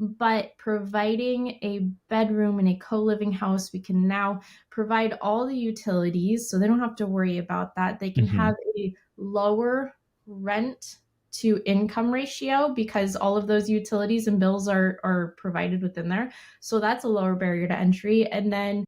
but providing a bedroom in a co-living house, we can now provide all the utilities, so they don't have to worry about that. They can have a lower rent to income ratio because all of those utilities and bills are provided within there. So that's a lower barrier to entry. And then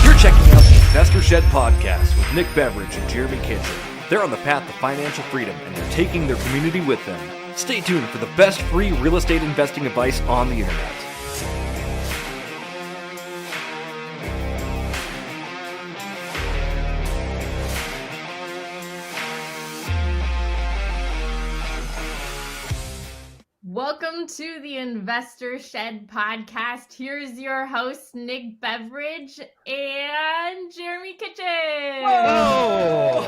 you're checking out the Investor Shed podcast with Nick Beveridge and Jeremy Kitchen. They're on the path to financial freedom and they're taking their community with them. Stay tuned for the best free real estate investing advice on the internet. welcome to the Investor Shed podcast. Here's your host, Nick Beveridge and Jeremy Kitchen. Whoa!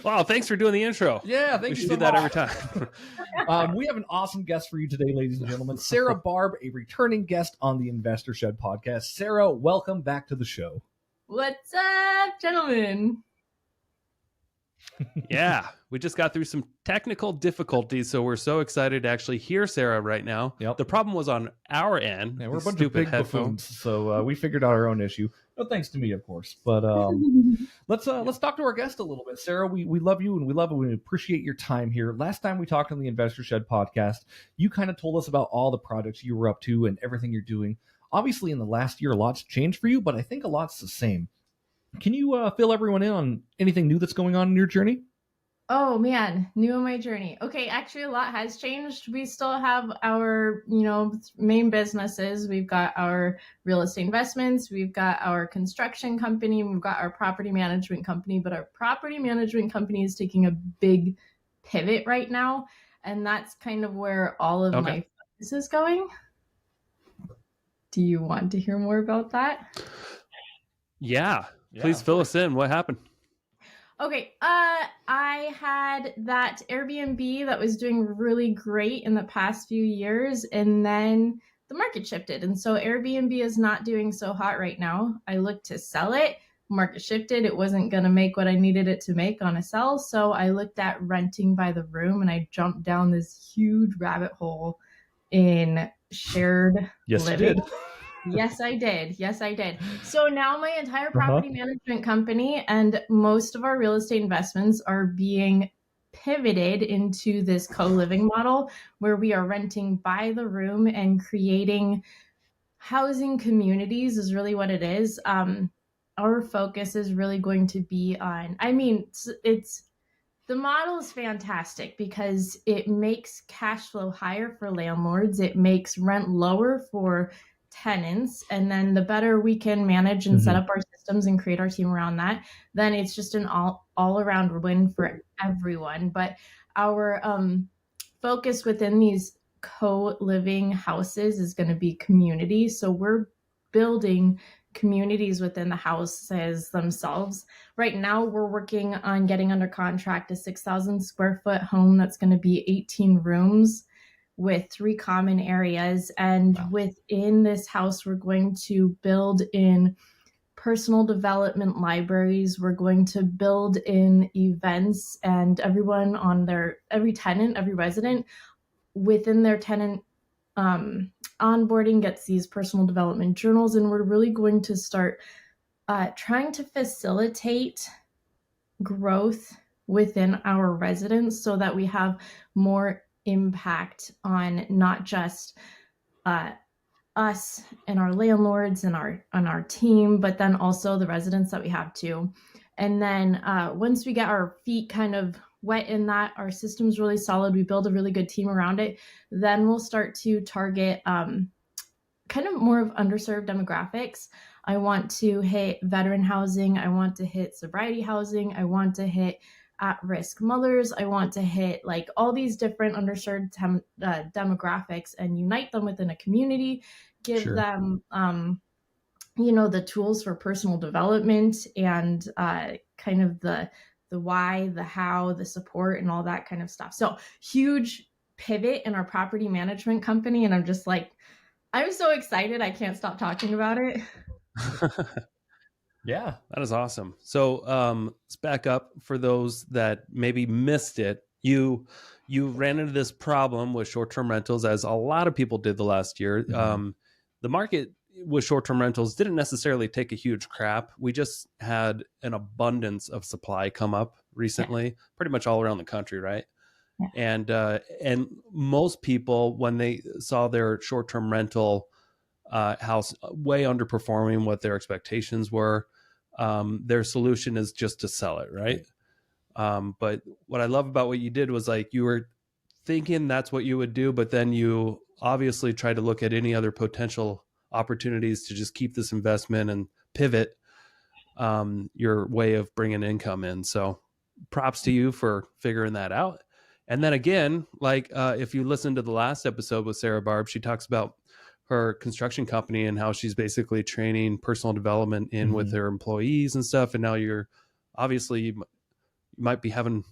Wow, thanks for doing the intro. Yeah, thank we you should so do that much. every time. We have an awesome guest for you today, ladies and gentlemen. Sara Barb, a returning guest on the Investor Shed podcast. Sara, welcome back to the show. What's up, gentlemen? Yeah, we just got through some technical difficulties, so we're so excited to actually hear Sara right now. Yep. The problem was on our end. Yeah, we're a bunch of Stupid big headphones. buffoons, so we figured out our own issue. No thanks to me, of course. But let's talk to our guest a little bit. Sara, we love you and we appreciate your time here. Last time we talked on the Investor Shed podcast, you kind of told us about all the projects you were up to and everything you're doing. Obviously, in the last year, a lot's changed for you, but I think a lot's the same. Can you fill everyone in on anything new that's going on in your journey? Oh man, new in my journey. Okay, actually a lot has changed. We still have our, main businesses. We've got our real estate investments, we've got our construction company, we've got our property management company, but our property management company is taking a big pivot right now, and that's kind of where all of my focus is going. Do you want to hear more about that? Yeah. Please fill us in. What happened? Okay, I had that Airbnb that was doing really great in the past few years, and then the market shifted. And so Airbnb is not doing so hot right now. I looked to sell it. Market shifted. It wasn't going to make what I needed it to make on a sell. So I looked at renting by the room, and I jumped down this huge rabbit hole in shared living. You did. Yes, I did. So now my entire property management company and most of our real estate investments are being pivoted into this co-living model where we are renting by the room and creating housing communities is really what it is. Our focus is really going to be on, the model is fantastic because it makes cash flow higher for landlords. It makes rent lower for tenants, and then the better we can manage and set up our systems and create our team around that, then it's just an all around win for everyone. But our focus within these co-living houses is going to be community. So we're building communities within the houses themselves. Right now, we're working on getting under contract a 6,000 square foot home that's going to be 18 rooms with 3 common areas. And within this house, we're going to build in personal development libraries. We're going to build in events, and every tenant, every resident within their tenant onboarding gets these personal development journals. And we're really going to start trying to facilitate growth within our residents so that we have more impact on not just us and our landlords and our team, but then also the residents that we have too. And then once we get our feet kind of wet in that, our system's really solid, we build a really good team around it, then we'll start to target kind of more of underserved demographics. I want to hit veteran housing. I want to hit sobriety housing. I want to hit at-risk mothers. I want to hit like all these different underserved demographics and unite them within a community, give them, the tools for personal development and kind of the why, the how, the support, and all that kind of stuff. So huge pivot in our property management company. And I'm just like, I'm so excited. I can't stop talking about it. Yeah, that is awesome. So let's back up for those that maybe missed it. You you ran into this problem with short-term rentals, as a lot of people did the last year. The market with short-term rentals didn't necessarily take a huge crap. We just had an abundance of supply come up recently, pretty much all around the country, right? And most people, when they saw their short-term rental house way underperforming what their expectations were, their solution is just to sell it, right? But what I love about what you did was, like, you were thinking that's what you would do, but then you obviously tried to look at any other potential opportunities to just keep this investment and pivot your way of bringing income in. So props to you for figuring that out. And then again, like if you listen to the last episode with Sara Barb, she talks about her construction company and how she's basically training personal development in with her employees and stuff. And now you're obviously, you might be having,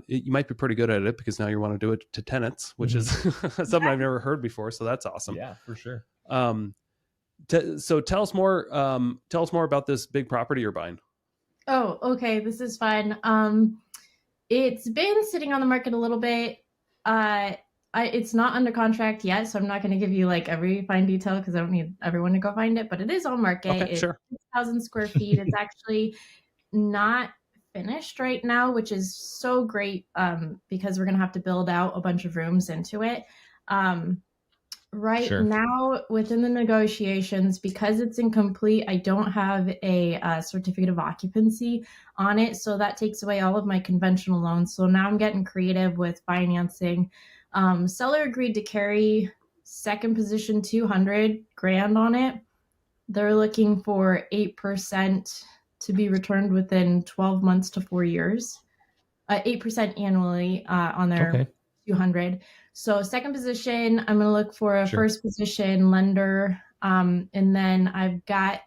you might be pretty good at it, because now you want to do it to tenants, which is something I've never heard before. So that's awesome. Yeah, for sure. So tell us more about this big property you're buying. Oh, okay. This is fun. It's been sitting on the market a little bit. It's not under contract yet, so I'm not going to give you like every fine detail, because I don't need everyone to go find it, but it is on market. Okay, it's sure. 6,000 square feet. It's actually not finished right now, which is so great, because we're going to have to build out a bunch of rooms into it. Right now, within the negotiations, because it's incomplete, I don't have a certificate of occupancy on it. So that takes away all of my conventional loans. So now I'm getting creative with financing. Seller agreed to carry second position $200,000 on it. They're looking for 8% to be returned within 12 months to 4 years, 8% annually on their 200. So second position, I'm going to look for a first position lender. And then I've got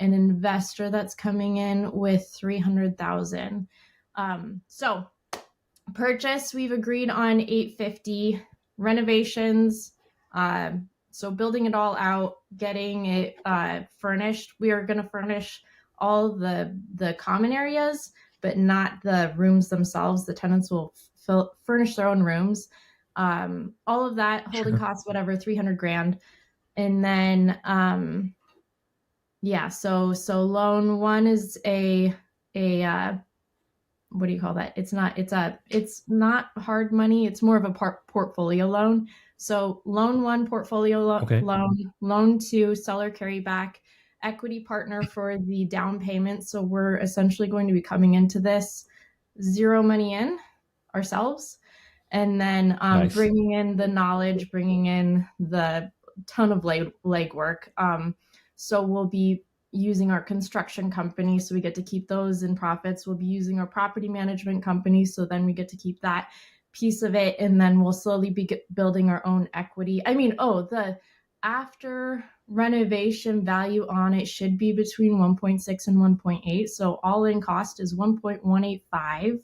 an investor that's coming in with 300,000. So purchase, we've agreed on 850. Renovations, so building it all out, getting it furnished. We are going to furnish all the common areas, but not the rooms themselves. The tenants will furnish their own rooms. All of that, holding costs, whatever, 300,000. And then, so loan one is a what do you call that? It's not hard money. It's more of a portfolio loan. So loan one, portfolio loan, loan two, seller carryback, equity partner for the down payment. So we're essentially going to be coming into this zero money in ourselves. And then bringing in the knowledge, bringing in the ton of legwork. So we'll be using our construction company, so we get to keep those in profits. We'll be using our property management company, so then we get to keep that piece of it. And then we'll slowly be building our own equity. I mean, the after renovation value on it should be between 1.6 and 1.8. So all in cost is 1.185.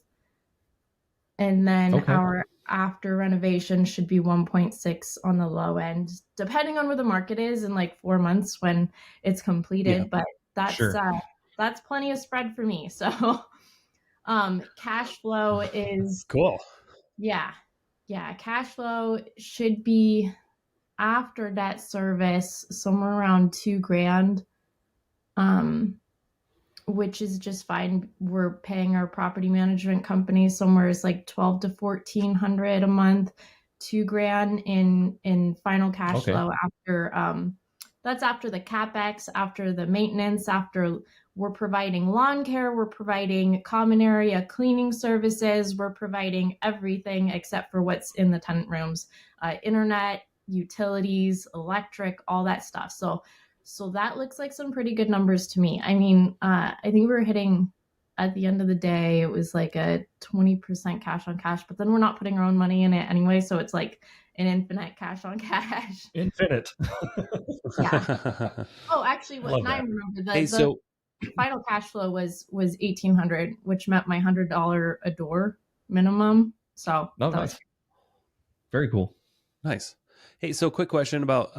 And then our after renovation should be 1.6 on the low end, depending on where the market is in like 4 months when it's completed. But that's plenty of spread for me. So cash flow is cool. Yeah. Cash flow should be, after debt service, somewhere around $2,000. Which is just fine. We're paying our property management company somewhere is like $1,200 to $1,400 a month, $2,000 in final cash flow after that's after the capex, after the maintenance, after we're providing lawn care, we're providing common area cleaning services, we're providing everything except for what's in the tenant rooms, internet, utilities, electric, all that stuff. So that looks like some pretty good numbers to me. I mean, I think we were hitting, at the end of the day, it was like a 20% cash on cash, but then we're not putting our own money in it anyway. So it's like an infinite cash on cash. Infinite. Yeah. Oh, actually, now I remember the final cash flow was $1,800, which met my $100 a door minimum. So that was very cool. Nice. Hey, so quick question about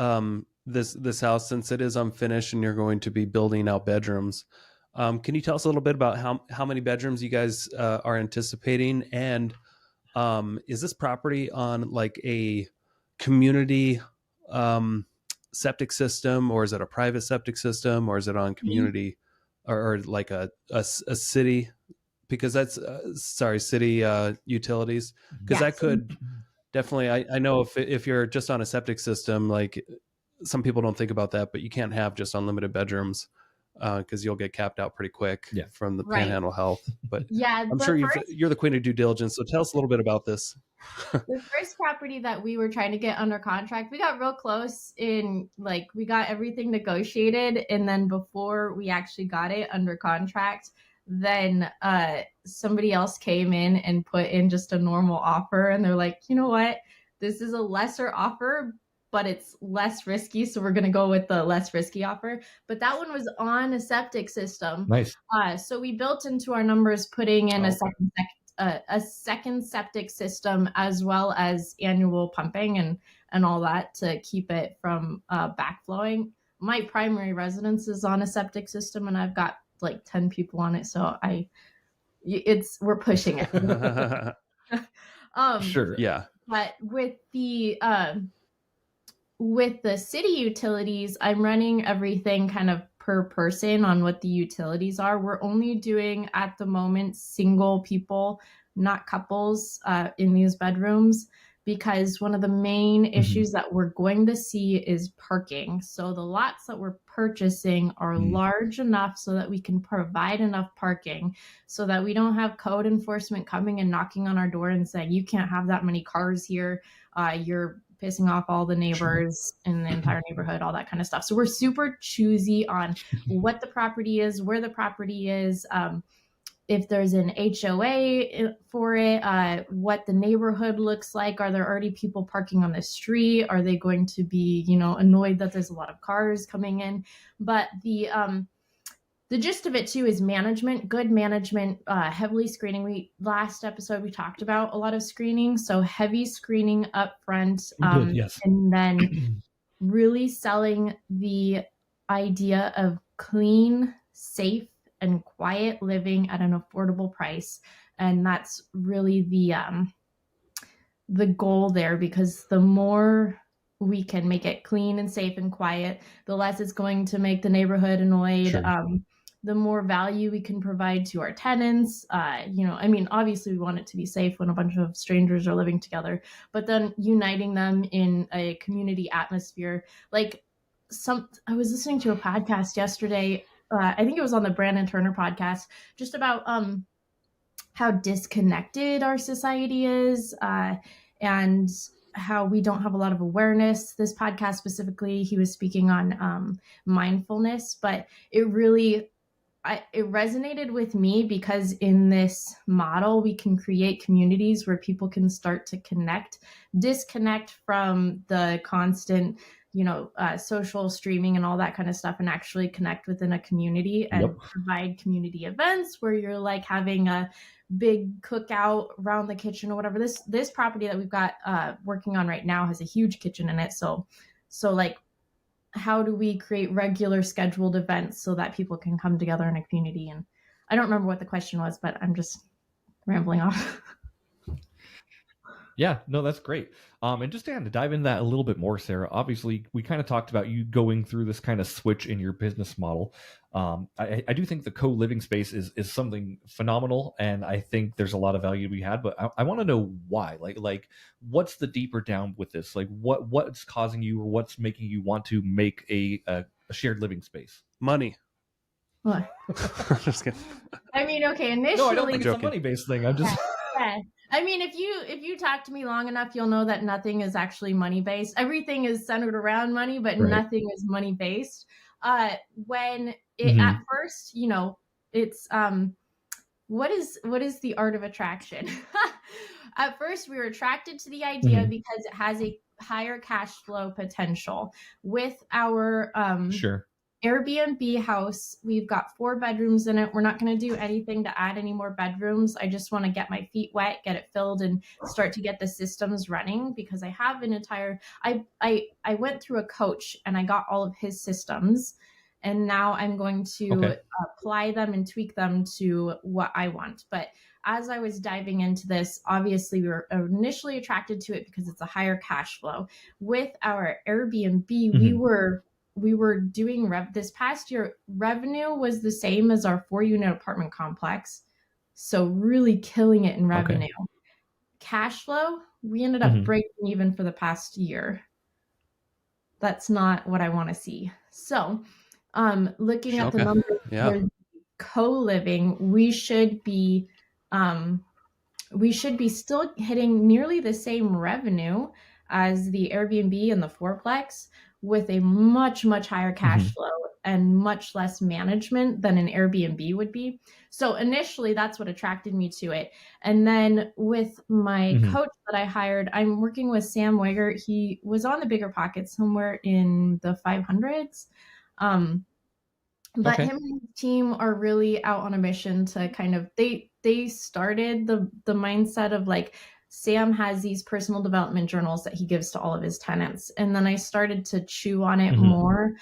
this house, since it is unfinished and you're going to be building out bedrooms. Can you tell us a little bit about how many bedrooms you guys are anticipating, and Is this property on like a community septic system, or is it a private septic system, or is it on community or like a city? Because that's city utilities, because that could definitely, I know if you're just on a septic system, like some people don't think about that, but you can't have just unlimited bedrooms because you'll get capped out pretty quick from the Panhandle Health. But I'm sure you're the queen of due diligence, so tell us a little bit about this. The first property that we were trying to get under contract, we got real close in, like, we got everything negotiated, and then before we actually got it under contract, then somebody else came in and put in just a normal offer, and they're like, you know what, this is a lesser offer, but it's less risky, so we're going to go with the less risky offer. But that one was on a septic system. Nice. So we built into our numbers putting in a second septic system, as well as annual pumping and all that to keep it from backflowing. My primary residence is on a septic system, and I've got like 10 people on it, so we're pushing it. Sure. Yeah. But with the city utilities, I'm running everything kind of per person on what the utilities are. We're only doing at the moment single people, not couples, in these bedrooms, because one of the main issues that we're going to see is parking. So the lots that we're purchasing are large enough so that we can provide enough parking, so that we don't have code enforcement coming and knocking on our door and saying, you can't have that many cars here. You're pissing off all the neighbors in the entire neighborhood, all that kind of stuff. So we're super choosy on what the property is, where the property is, if there's an HOA for it, what the neighborhood looks like. Are there already people parking on the street? Are they going to be, annoyed that there's a lot of cars coming in? But the gist of it too is management, good management, heavily screening. Last episode we talked about a lot of screening, so heavy screening up front, yes. and then really selling the idea of clean, safe, and quiet living at an affordable price. And that's really the goal there, because the more we can make it clean and safe and quiet, the less it's going to make the neighborhood annoyed. Sure. The more value we can provide to our tenants. Obviously we want it to be safe when a bunch of strangers are living together, but then uniting them in a community atmosphere. I was listening to a podcast yesterday, I think it was on the Brandon Turner podcast, just about how disconnected our society is, and how we don't have a lot of awareness. This podcast specifically, he was speaking on mindfulness, but it resonated with me, because in this model, we can create communities where people can start to disconnect from the constant, social streaming and all that kind of stuff, and actually connect within a community and provide community events where you're like having a big cookout around the kitchen or whatever. This property that we've got working on right now has a huge kitchen in it. So like, how do we create regular scheduled events so that people can come together in a community? And I don't remember what the question was, but I'm just rambling off. Yeah, no, that's great. And just to dive into that a little bit more, Sarah, obviously we kind of talked about you going through this kind of switch in your business model. I do think the co-living space is something phenomenal, and I think there's a lot of value to be had, but I want to know why. Like what's the deeper down with this? Like what's causing you, or what's making you want to make a shared living space? Money. What? Just kidding. I mean, okay, initially... No, I don't think it's a money-based thing. I'm just... Yeah. I mean, if you talk to me long enough, you'll know that nothing is actually money-based. Everything is centered around money, but nothing is money-based. When it at first, it's what is the art of attraction? At first, we were attracted to the idea because it has a higher cash flow potential. With our Airbnb house, we've got 4 bedrooms in it. We're not going to do anything to add any more bedrooms. I just want to get my feet wet, get it filled, and start to get the systems running, because I have an entire, I went through a coach and I got all of his systems, and now I'm going to apply them and tweak them to what I want. But as I was diving into this, obviously we were initially attracted to it because it's a higher cash flow. With our Airbnb, we were doing this past year, revenue was the same as our 4-unit apartment complex. So really killing it in revenue. Cash flow, we ended up breaking even for the past year. That's not what I want to see. So looking at the numbers for co-living, we should be still hitting nearly the same revenue as the Airbnb and the fourplex, with a much, much higher cash flow and much less management than an Airbnb would be. So initially, that's what attracted me to it. And then with my coach that I hired, I'm working with Sam Wager. He was on the Bigger Pockets, somewhere in the 500s. But him and his team are really out on a mission to kind of, they started the mindset of like, Sam has these personal development journals that he gives to all of his tenants. And then I started to chew on it more.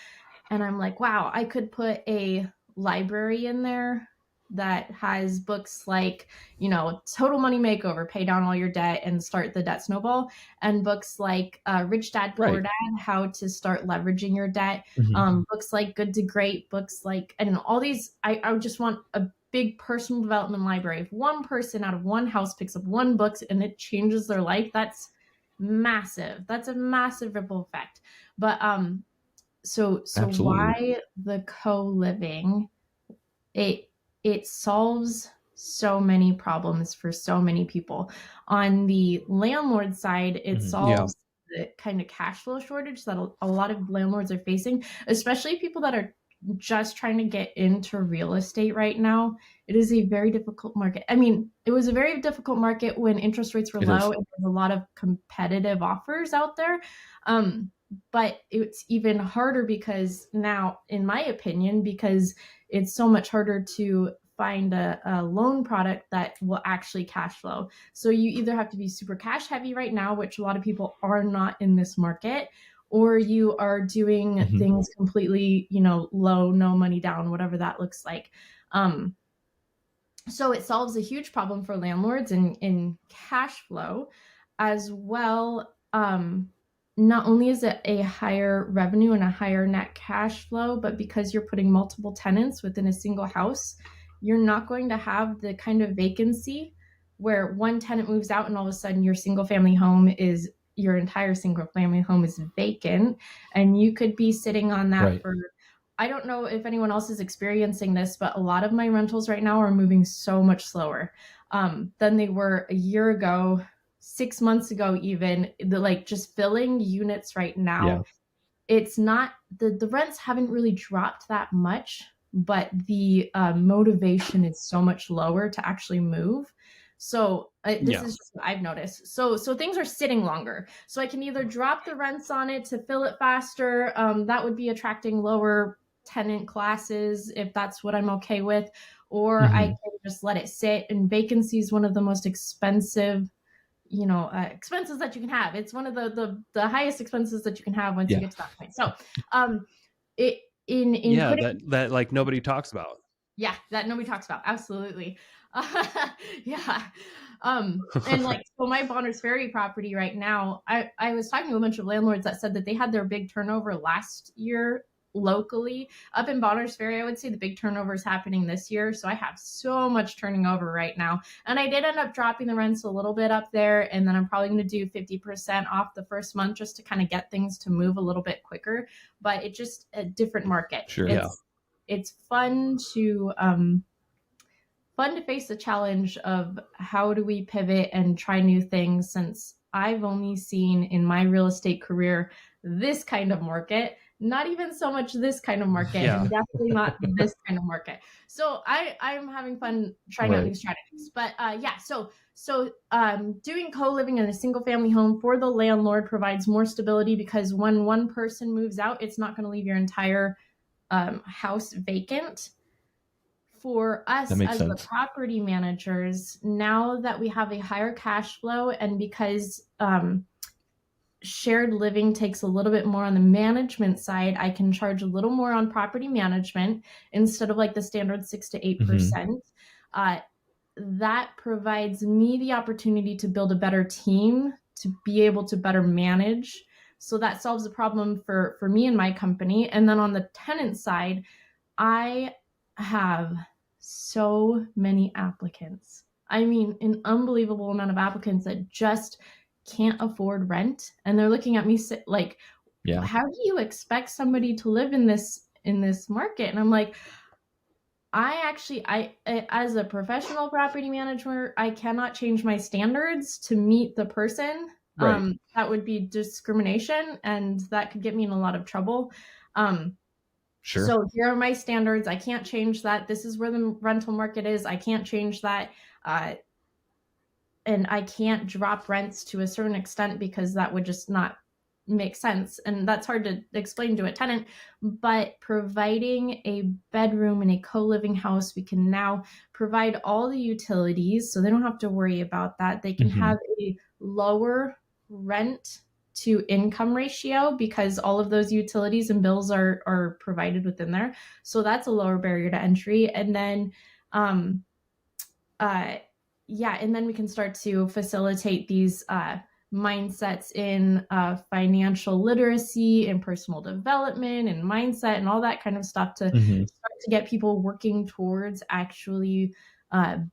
And I'm like, wow, I could put a library in there that has books like, Total Money Makeover, Pay Down All Your Debt and Start the Debt Snowball, and books like Rich Dad, Poor Dad, How to Start Leveraging Your Debt, books like Good to Great, books like, and all these, I would just want a big personal development library. If one person out of one house picks up one book and it changes their life, that's massive. That's a massive ripple effect. But so Absolutely. Why the co-living? It solves so many problems for so many people. On the landlord side, it solves the kind of cash flow shortage that a lot of landlords are facing, especially people that are just trying to get into real estate right now. It is a very difficult market. I mean, it was a very difficult market when interest rates were low and there's a lot of competitive offers out there. But it's even harder because now, in my opinion, because it's so much harder to find a loan product that will actually cash flow. So you either have to be super cash heavy right now, which a lot of people are not in this market, or you are doing things completely, low, no money down, whatever that looks like. So it solves a huge problem for landlords in cash flow as well. Not only is it a higher revenue and a higher net cash flow, but because you're putting multiple tenants within a single house, you're not going to have the kind of vacancy where one tenant moves out and all of a sudden your entire single family home is vacant, and you could be sitting on that for, I don't know if anyone else is experiencing this, but a lot of my rentals right now are moving so much slower than they were a year ago, 6 months ago, even. Just filling units right now. It's not, the rents haven't really dropped that much, but the motivation is so much lower to actually move. So this is just what I've noticed. So things are sitting longer. So I can either drop the rents on it to fill it faster. That would be attracting lower tenant classes if that's what I'm okay with. Or I can just let it sit. And vacancy is one of the most expensive, expenses that you can have. It's one of the highest expenses that you can have once you get to that point. So that like nobody talks about. Yeah, that nobody talks about. Absolutely. And so my Bonners Ferry property right now, I was talking to a bunch of landlords that said that they had their big turnover last year locally. Up in Bonners Ferry, I would say the big turnover is happening this year. So I have so much turning over right now. And I did end up dropping the rents a little bit up there. And then I'm probably going to do 50% off the first month just to kind of get things to move a little bit quicker. But it's just a different market. Sure. It's fun to face the challenge of how do we pivot and try new things, since I've only seen in my real estate career this kind of market, not even so much this kind of market, and definitely not this kind of market. So I'm having fun trying out new strategies. But so doing co-living in a single family home for the landlord provides more stability, because when one person moves out, it's not going to leave your entire house vacant. For us as sense. The property managers, now that we have a higher cash flow, and because shared living takes a little bit more on the management side. I can charge a little more on property management instead of like the standard 6 to 8%. That provides me the opportunity to build a better team, to be able to better manage. So that solves the problem for me and my company. And then on the tenant side, I have so many applicants. I mean, an unbelievable amount of applicants that just can't afford rent, and they're looking at me like, how do you expect somebody to live in this market? And I'm like, I as a professional property manager, I cannot change my standards to meet the person. Right. That would be discrimination, and that could get me in a lot of trouble. Sure. So here are my standards. I can't change that. This is where the rental market is. I can't change that. And I can't drop rents to a certain extent because that would just not make sense. And that's hard to explain to a tenant. But providing a bedroom in a co-living house, we can now provide all the utilities so they don't have to worry about that. They can have a lower rent to income ratio because all of those utilities and bills are provided within there. So that's a lower barrier to entry. And then, and then we can start to facilitate these mindsets in financial literacy and personal development and mindset and all that kind of stuff to start to get people working towards actually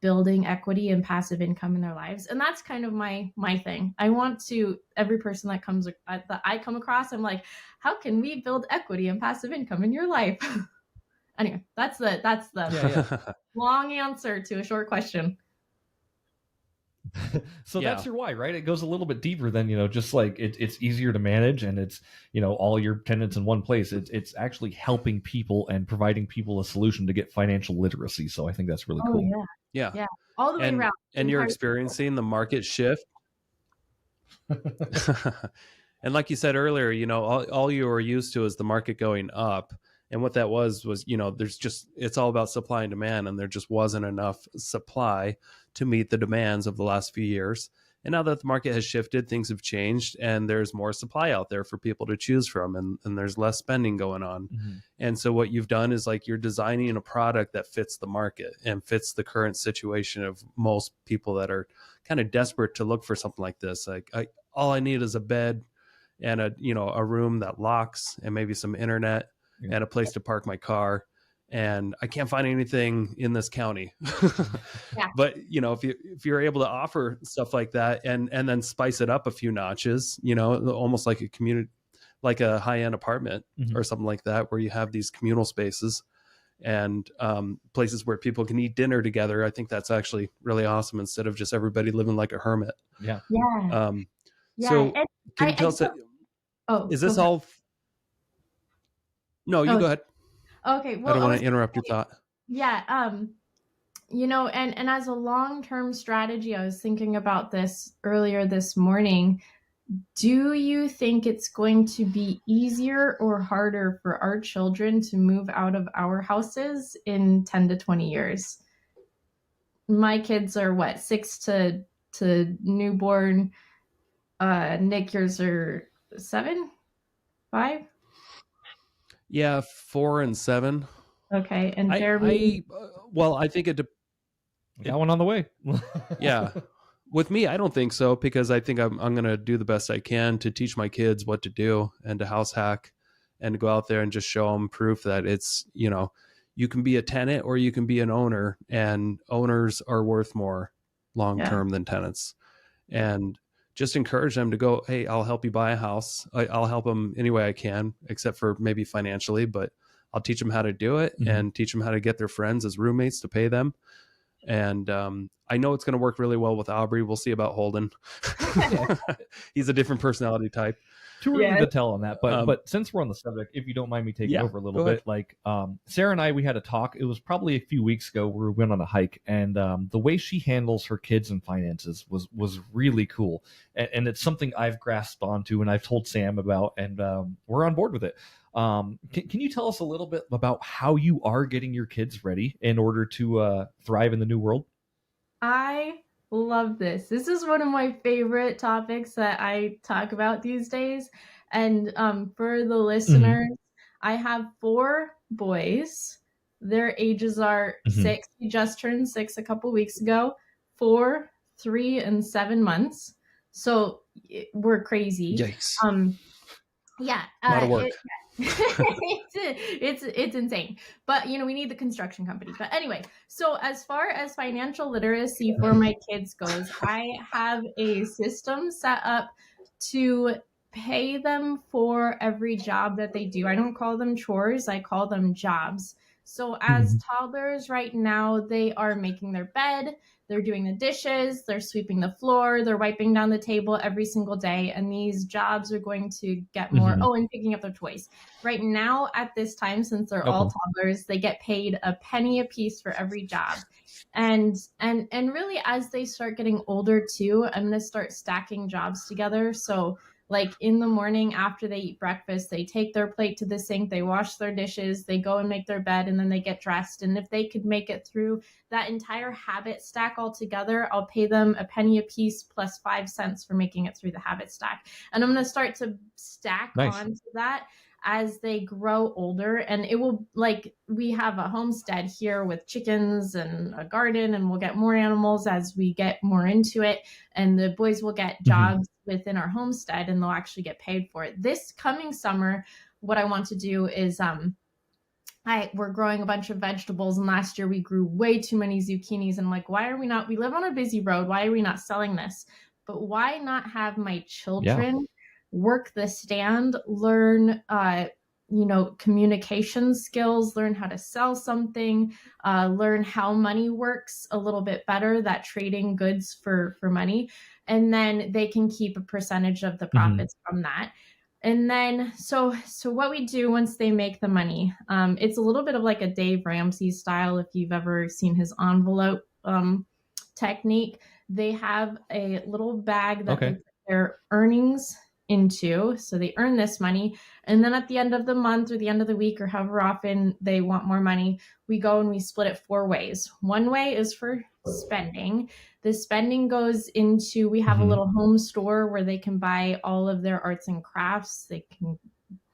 building equity and passive income in their lives. And that's kind of my thing. I want to, every person that I come across, I'm like, how can we build equity and passive income in your life? Anyway, that's the long answer to a short question. So that's your why, right? It goes a little bit deeper than, just like it's easier to manage and it's, all your tenants in one place. It's actually helping people and providing people a solution to get financial literacy. So I think that's really cool. Yeah. All the way around. And you're experiencing the market shift. And like you said earlier, all you were used to is the market going up. And what that was, it's all about supply and demand, and there just wasn't enough supply to meet the demands of the last few years. And now that the market has shifted, things have changed, and there's more supply out there for people to choose from, and there's less spending going on. And so what you've done is like you're designing a product that fits the market and fits the current situation of most people that are kind of desperate to look for something like this. Like all I need is a bed and a room that locks and maybe some internet and a place to park my car. And I can't find anything in this county. But, if you're able to offer stuff like that and then spice it up a few notches, almost like a community, like a high-end apartment or something like that, where you have these communal spaces and places where people can eat dinner together. I think that's actually really awesome instead of just everybody living like a hermit. Yeah. So can you tell us, is this all? No, you go ahead. Okay. Well, I don't want to interrupt your thought. Yeah. And as a long-term strategy, I was thinking about this earlier this morning. Do you think it's going to be easier or harder for our children to move out of our houses in 10 to 20 years? My kids are 6 to newborn. Nick, yours are 7, 5? Yeah, 4 and 7. Okay, and Jeremy. I think it. Got one on the way. Yeah, with me, I don't think so, because I think I'm going to do the best I can to teach my kids what to do and to house hack and to go out there and just show them proof that it's you can be a tenant or you can be an owner, and owners are worth more long term than tenants. And just encourage them to go, hey, I'll help you buy a house. I'll help them any way I can, except for maybe financially, but I'll teach them how to do it and teach them how to get their friends as roommates to pay them. And I know it's going to work really well with Aubrey. We'll see about Holden. He's a different personality type. Too early to tell on that, but since we're on the subject, if you don't mind me taking over a little bit, like Sarah and I, we had a talk. It was probably a few weeks ago where we went on a hike, and the way she handles her kids and finances was really cool, and it's something I've grasped onto and I've told Sam about, and we're on board with it. Can you tell us a little bit about how you are getting your kids ready in order to thrive in the new world? I Love this. This is one of my favorite topics that I talk about these days. And for the listeners, I have 4 boys. Their ages are 6. We just turned 6 a couple weeks ago. 4, 3, and 7 months. So we're crazy. Yikes. Yeah, a lot of work. It's insane, but we need the construction company. But anyway, so as far as financial literacy for my kids goes, I have a system set up to pay them for every job that they do. I don't call them chores, I call them jobs. So as toddlers right now, they are making their bed, they're doing the dishes, they're sweeping the floor, they're wiping down the table every single day. And these jobs are going to get more. Oh, and picking up their toys. Right now, at this time, since they're all toddlers, they get paid a penny a piece for every job. And really, as they start getting older too, I'm going to start stacking jobs together. So like in the morning after they eat breakfast, they take their plate to the sink, they wash their dishes, they go and make their bed, and then they get dressed. And if they could make it through that entire habit stack all together, I'll pay them a penny a piece plus 5 cents for making it through the habit stack. And I'm going to start to stack onto that as they grow older. And it will, like, we have a homestead here with chickens and a garden, and we'll get more animals as we get more into it. And the boys will get jobs within our homestead, and they'll actually get paid for it. This coming summer, what I want to do is we're growing a bunch of vegetables, and last year we grew way too many zucchinis. And I'm like, why are we not, we live on a busy road, why are we not selling this? But why not have my children work the stand, learn communication skills, learn how to sell something, learn how money works a little bit better, that trading goods for money. And then they can keep a percentage of the profits from that. And then, so what we do once they make the money, it's a little bit of like a Dave Ramsey style. If you've ever seen his envelope technique, they have a little bag that they put their earnings into. So they earn this money. And then at the end of the month or the end of the week or however often they want more money, we go and we split it 4 ways. One way is for spending. The spending goes into, we have a little home store where they can buy all of their arts and crafts. They can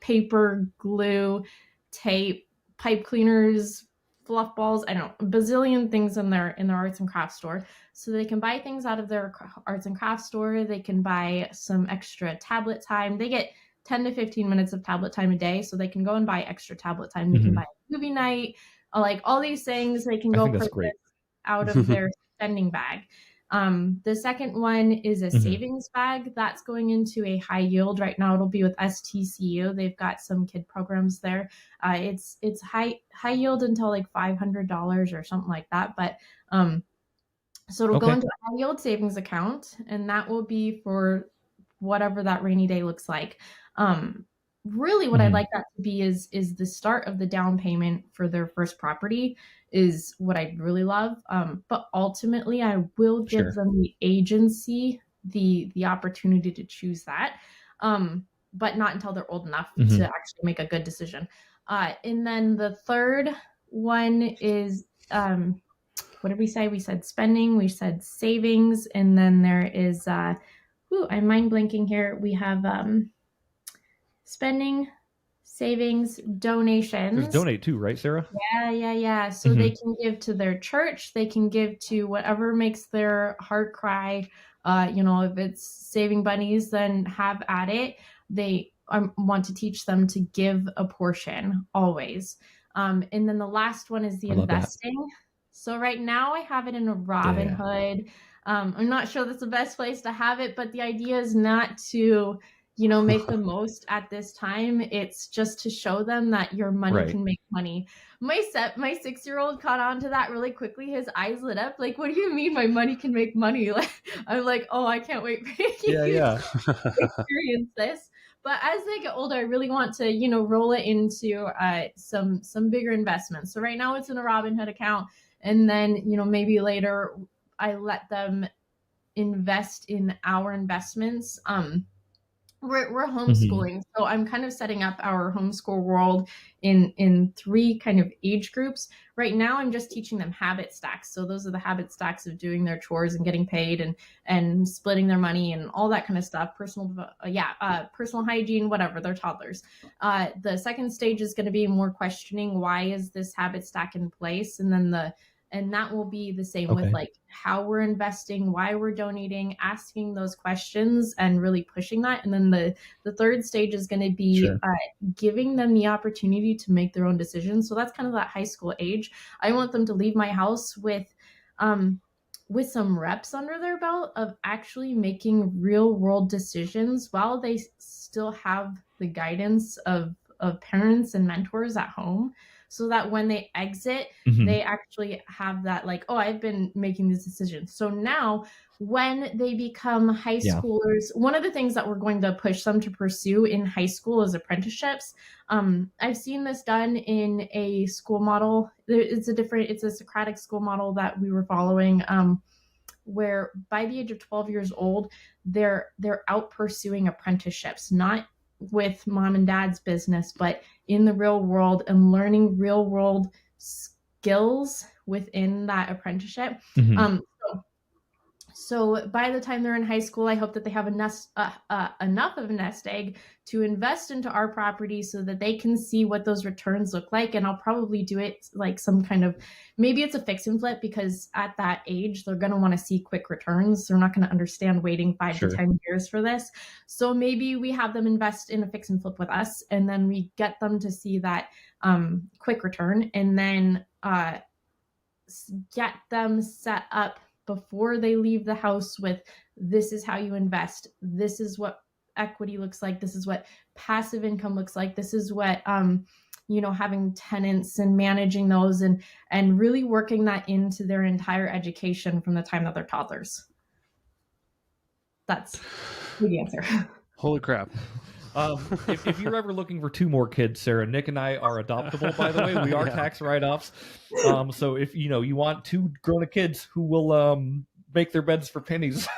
paper, glue, tape, pipe cleaners, fluff balls, I don't know, a bazillion things in their arts and crafts store. So they can buy things out of their arts and crafts store. They can buy some extra tablet time. They get 10 to 15 minutes of tablet time a day. So they can go and buy extra tablet time. They can buy a movie night, like all these things. They can go purchase out of their spending bag. The second one is a savings bag that's going into a high yield. Right now it'll be with STCU. They've got some kid programs there. It's high yield until like $500 or something like that. But so it'll go into a high yield savings account, and that will be for whatever that rainy day looks like. Really what I'd like that to be is the start of the down payment for their first property is what I'd really love. But ultimately I will give them the agency, the opportunity to choose that. But not until they're old enough to actually make a good decision. And then the third one is, what did we say? We said spending, we said savings, and then there is, I'm mind blanking here. We have spending, savings, donations. There's donate too, right, Sarah? Yeah. So they can give to their church. They can give to whatever makes their heart cry. If it's saving bunnies, then have at it. They want to teach them to give a portion always. And then the last one is the investing. So right now I have it in a Robinhood. I'm not sure that's the best place to have it, but the idea is not to make the most at this time. It's just to show them that your money can make money. My 6-year-old caught on to that really quickly. His eyes lit up. Like, what do you mean my money can make money? Like, I'm like, oh, I can't wait for you to experience this. But as they get older, I really want to, roll it into some bigger investments. So right now it's in a Robinhood account. And then, maybe later I let them invest in our investments. we're homeschooling, so I'm kind of setting up our homeschool world in 3 kind of age groups. Right now, I'm just teaching them habit stacks. So those are the habit stacks of doing their chores and getting paid and splitting their money and all that kind of stuff. Personal hygiene, whatever. They're toddlers. The second stage is going to be more questioning, why is this habit stack in place, and that will be the same with like how we're investing, why we're donating, asking those questions and really pushing that. And then the third stage is going to be giving them the opportunity to make their own decisions. So that's kind of that high school age. I want them to leave my house with some reps under their belt of actually making real world decisions while they still have the guidance of parents and mentors at home, so that when they exit, they actually have that like, oh, I've been making these decisions. So now when they become high schoolers, one of the things that we're going to push them to pursue in high school is apprenticeships. I've seen this done in a school model. It's a Socratic school model that we were following, where by the age of 12 years old, they're out pursuing apprenticeships, not with mom and dad's business, but in the real world, and learning real world skills within that apprenticeship. So by the time they're in high school, I hope that they have enough of a nest egg to invest into our property so that they can see what those returns look like. And I'll probably do it like some kind of, maybe it's a fix and flip, because at that age, they're going to want to see quick returns. They're not going to understand waiting 5 to 10 years for this. So maybe we have them invest in a fix and flip with us, and then we get them to see that quick return, and then get them set up before they leave the house with, this is how you invest. This is what equity looks like. This is what passive income looks like. This is what, having tenants and managing those and really working that into their entire education from the time that they're toddlers. That's the answer. Holy crap. If you're ever looking for 2 more kids, Sarah, Nick and I are adoptable, by the way. We are tax write-offs. So if you want 2 grown-up kids who will make their beds for pennies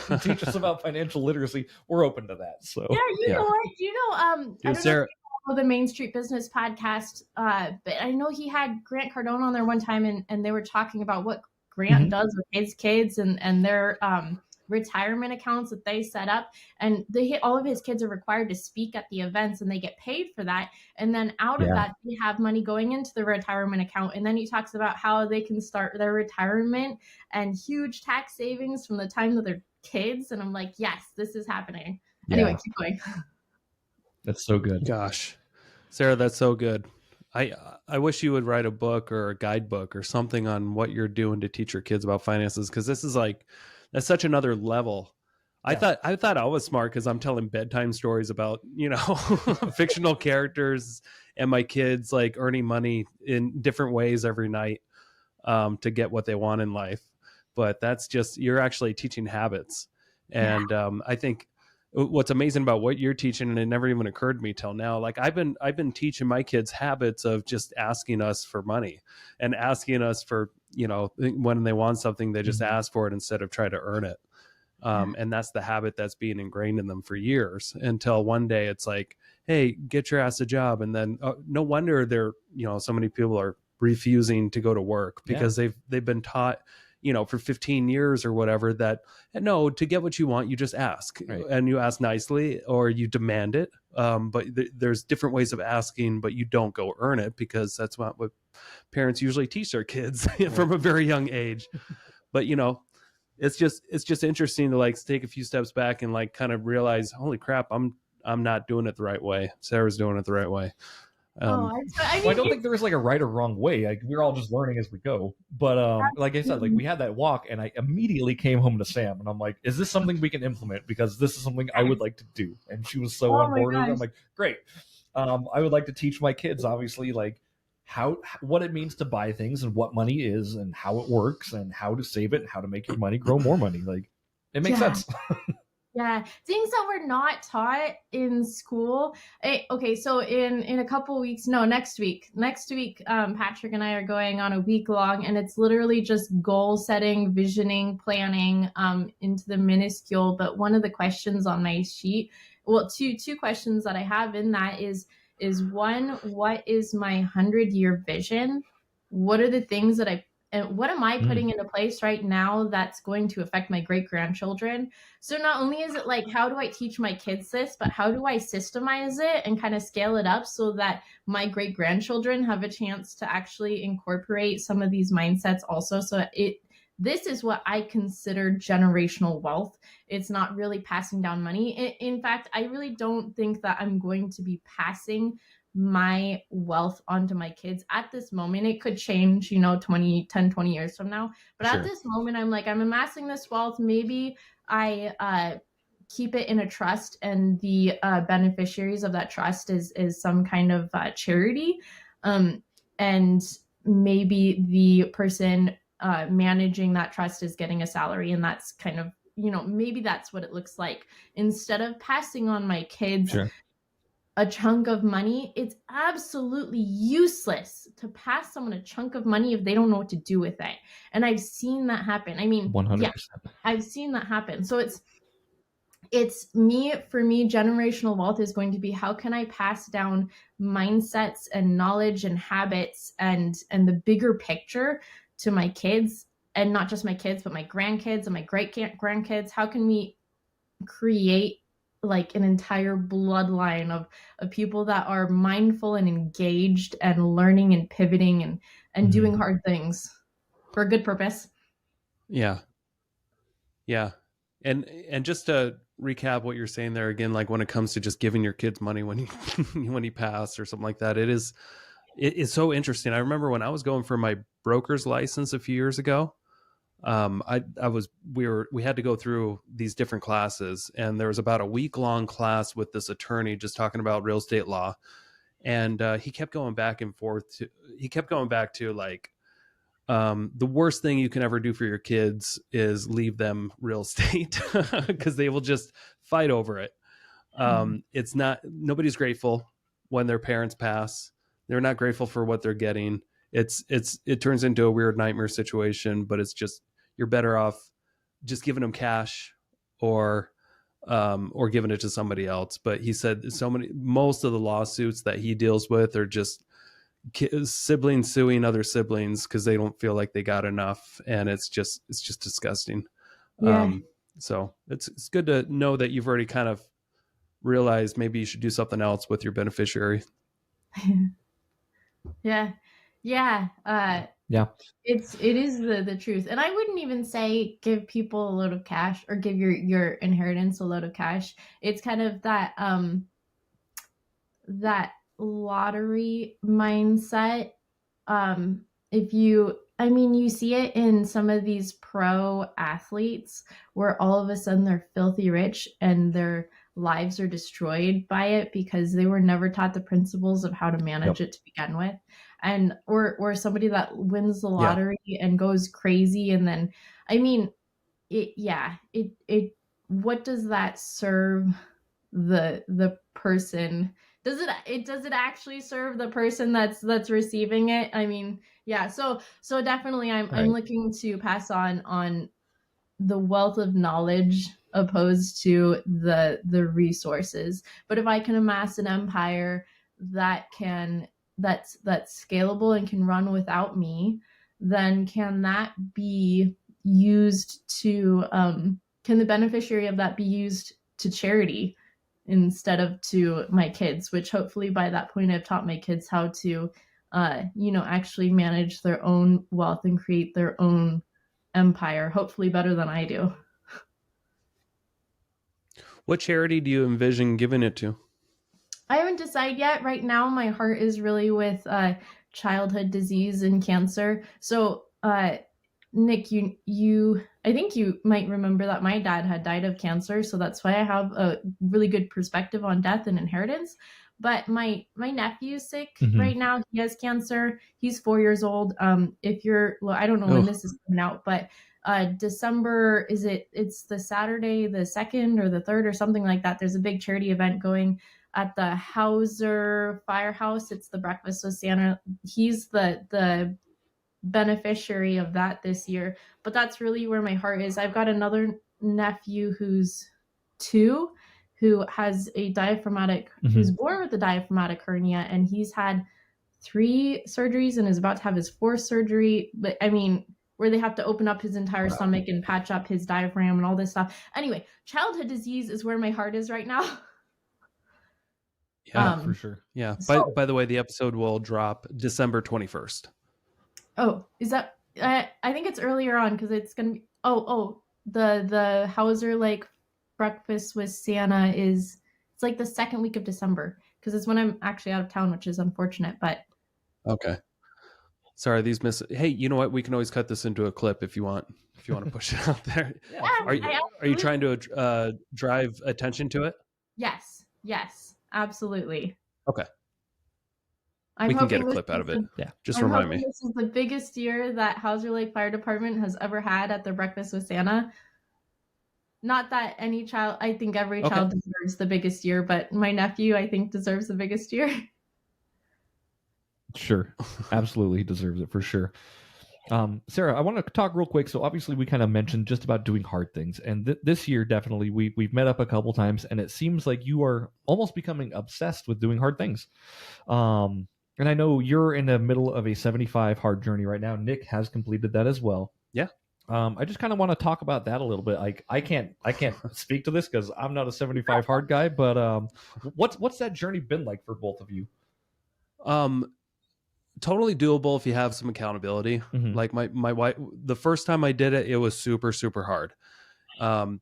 and teach us about financial literacy, we're open to that. So you know what? I don't know if you know the Main Street Business podcast, but I know he had Grant Cardone on there one time, and they were talking about what Grant does with his kids and their retirement accounts that they set up, and all of his kids are required to speak at the events, and they get paid for that, and then out of that they have money going into the retirement account. And then he talks about how they can start their retirement and huge tax savings from the time that they're kids, and I'm like, yes, this is happening. Anyway, keep going. That's so good. Gosh, Sarah, that's so good. I wish you would write a book or a guidebook or something on what you're doing to teach your kids about finances, because this is like, that's such another level. Yeah. I thought I was smart because I'm telling bedtime stories about, fictional characters and my kids like earning money in different ways every night to get what they want in life. But that's just, you're actually teaching habits. And I think what's amazing about what you're teaching, and it never even occurred to me till now, like I've been teaching my kids habits of just asking us for money and asking us for, when they want something, they just ask for it instead of try to earn it. And that's the habit that's being ingrained in them for years, until one day it's like, hey, get your ass a job. And then no wonder they're, so many people are refusing to go to work because they've been taught, for 15 years or whatever, that no, to get what you want, you just ask, and you ask nicely, or you demand it. But there's different ways of asking, but you don't go earn it, because that's not what parents usually teach their kids from a very young age. But, it's just interesting to like take a few steps back and like kind of realize, holy crap, I'm not doing it the right way. Sarah's doing it the right way. I don't think there is like a right or wrong way. Like, we're all just learning as we go. But like I said, like we had that walk, and I immediately came home to Sam, and I'm like, is this something we can implement? Because this is something I would like to do. And she was so on board with it. I'm like, great. I would like to teach my kids, obviously, like what it means to buy things, and what money is, and how it works, and how to save it, and how to make your money grow more money. Like, it makes sense. Yeah, things that were not taught in school. Okay, so in a couple weeks, next week, Patrick and I are going on a week long, and it's literally just goal setting, visioning, planning into the minuscule. But one of the questions on my sheet well, two questions that I have in that is one, what is my 100-year vision? What are the things that and what am I putting into place right now that's going to affect my great grandchildren? So not only is it like, how do I teach my kids this, but how do I systemize it and kind of scale it up so that my great grandchildren have a chance to actually incorporate some of these mindsets also? So this is what I consider generational wealth. It's not really passing down money. In fact, I really don't think that I'm going to be passing my wealth onto my kids at this moment. It could change, 20 years from now. But Sure. At this moment, I'm like, I'm amassing this wealth. Maybe I keep it in a trust, and the beneficiaries of that trust is some kind of charity. And maybe the person managing that trust is getting a salary, and that's kind of, maybe that's what it looks like. Instead of passing on my kids Sure. a chunk of money, it's absolutely useless to pass someone a chunk of money if they don't know what to do with it. And I've seen that happen. I mean, 100%. yeah, I've seen that happen. So for me, generational wealth is going to be, how can I pass down mindsets and knowledge and habits and the bigger picture to my kids, and not just my kids, but my grandkids and my great grandkids? How can we create like an entire bloodline of people that are mindful and engaged and learning and pivoting and doing hard things for a good purpose? Yeah. And just to recap what you're saying there again, like when it comes to just giving your kids money when you when you pass or something like that, it's so interesting. I remember when I was going for my broker's license a few years ago, we had to go through these different classes, and there was about a week-long class with this attorney just talking about real estate law. And he kept going back and forth to like, the worst thing you can ever do for your kids is leave them real estate, because they will just fight over it. It's not, nobody's grateful when their parents pass. They're not grateful for what they're getting. It turns into a weird nightmare situation, but it's just, you're better off just giving them cash or giving it to somebody else. But he said most of the lawsuits that he deals with are just siblings suing other siblings because they don't feel like they got enough, and it's just disgusting. Yeah. So it's good to know that you've already kind of realized maybe you should do something else with your beneficiary. Yeah. It is the truth. And I wouldn't even say give people a load of cash or give your inheritance a load of cash. It's kind of that that lottery mindset. You see it in some of these pro athletes where all of a sudden they're filthy rich and their lives are destroyed by it because they were never taught the principles of how to manage it to begin with. And or somebody that wins the lottery and goes crazy, and then what does that serve the person? Does it actually serve the person that's receiving it? So definitely I'm looking to pass on the wealth of knowledge opposed to the resources. But if I can amass an empire that's scalable and can run without me, then can that be used to can the beneficiary of that be used to charity instead of to my kids, which hopefully by that point I've taught my kids how to actually manage their own wealth and create their own empire, hopefully better than I do. What charity do you envision giving it to? I haven't decided yet. Right now, my heart is really with childhood disease and cancer. So, Nick, I think you might remember that my dad had died of cancer. So that's why I have a really good perspective on death and inheritance. But my nephew's sick right now. He has cancer. He's 4 years old. I don't know when this is coming out, but December, it's the Saturday, the 2nd or the 3rd or something like that. There's a big charity event going at the Hauser Firehouse. It's the Breakfast with Santa. He's the beneficiary of that this year. But that's really where my heart is. I've got another nephew who's 2, who has a diaphragmatic, Mm-hmm. who's born with a diaphragmatic hernia, and he's had 3 surgeries and is about to have his 4th surgery. But I mean, where they have to open up his entire stomach and patch up his diaphragm and all this stuff. Anyway, childhood disease is where my heart is right now. Yeah, for sure. Yeah. So- by the way, the episode will drop December 21st. Oh, is that? I think it's earlier on because it's gonna be. The Hauser Lake breakfast with Santa is, it's like the 2nd week of December because it's when I'm actually out of town, which is unfortunate. But Okay. Sorry, these Hey, you know what? We can always cut this into a clip if you want. If you want to push it out there. yeah, Are you trying to drive attention to it? Yes, absolutely. Okay. I'm We can get a hoping clip out of it. Yeah. Just I'm remind hoping me. This is the biggest year that Hauser Lake Fire Department has ever had at their breakfast with Santa. Not that any child, I think every child deserves the biggest year, but my nephew, I think, deserves the biggest year. Sure. Absolutely. He deserves it for sure. Sarah, I want to talk real quick. So obviously we kind of mentioned just about doing hard things. And this year, definitely, we've met up a couple times, and it seems like you are almost becoming obsessed with doing hard things. And I know you're in the middle of a 75 hard journey right now. Nick has completed that as well. Yeah. I just kind of want to talk about that a little bit. Like I can't speak to this because I'm not a 75 hard guy, but what's that journey been like for both of you? Totally doable if you have some accountability. Mhm. Like my wife, the first time I did it, it was super, super hard.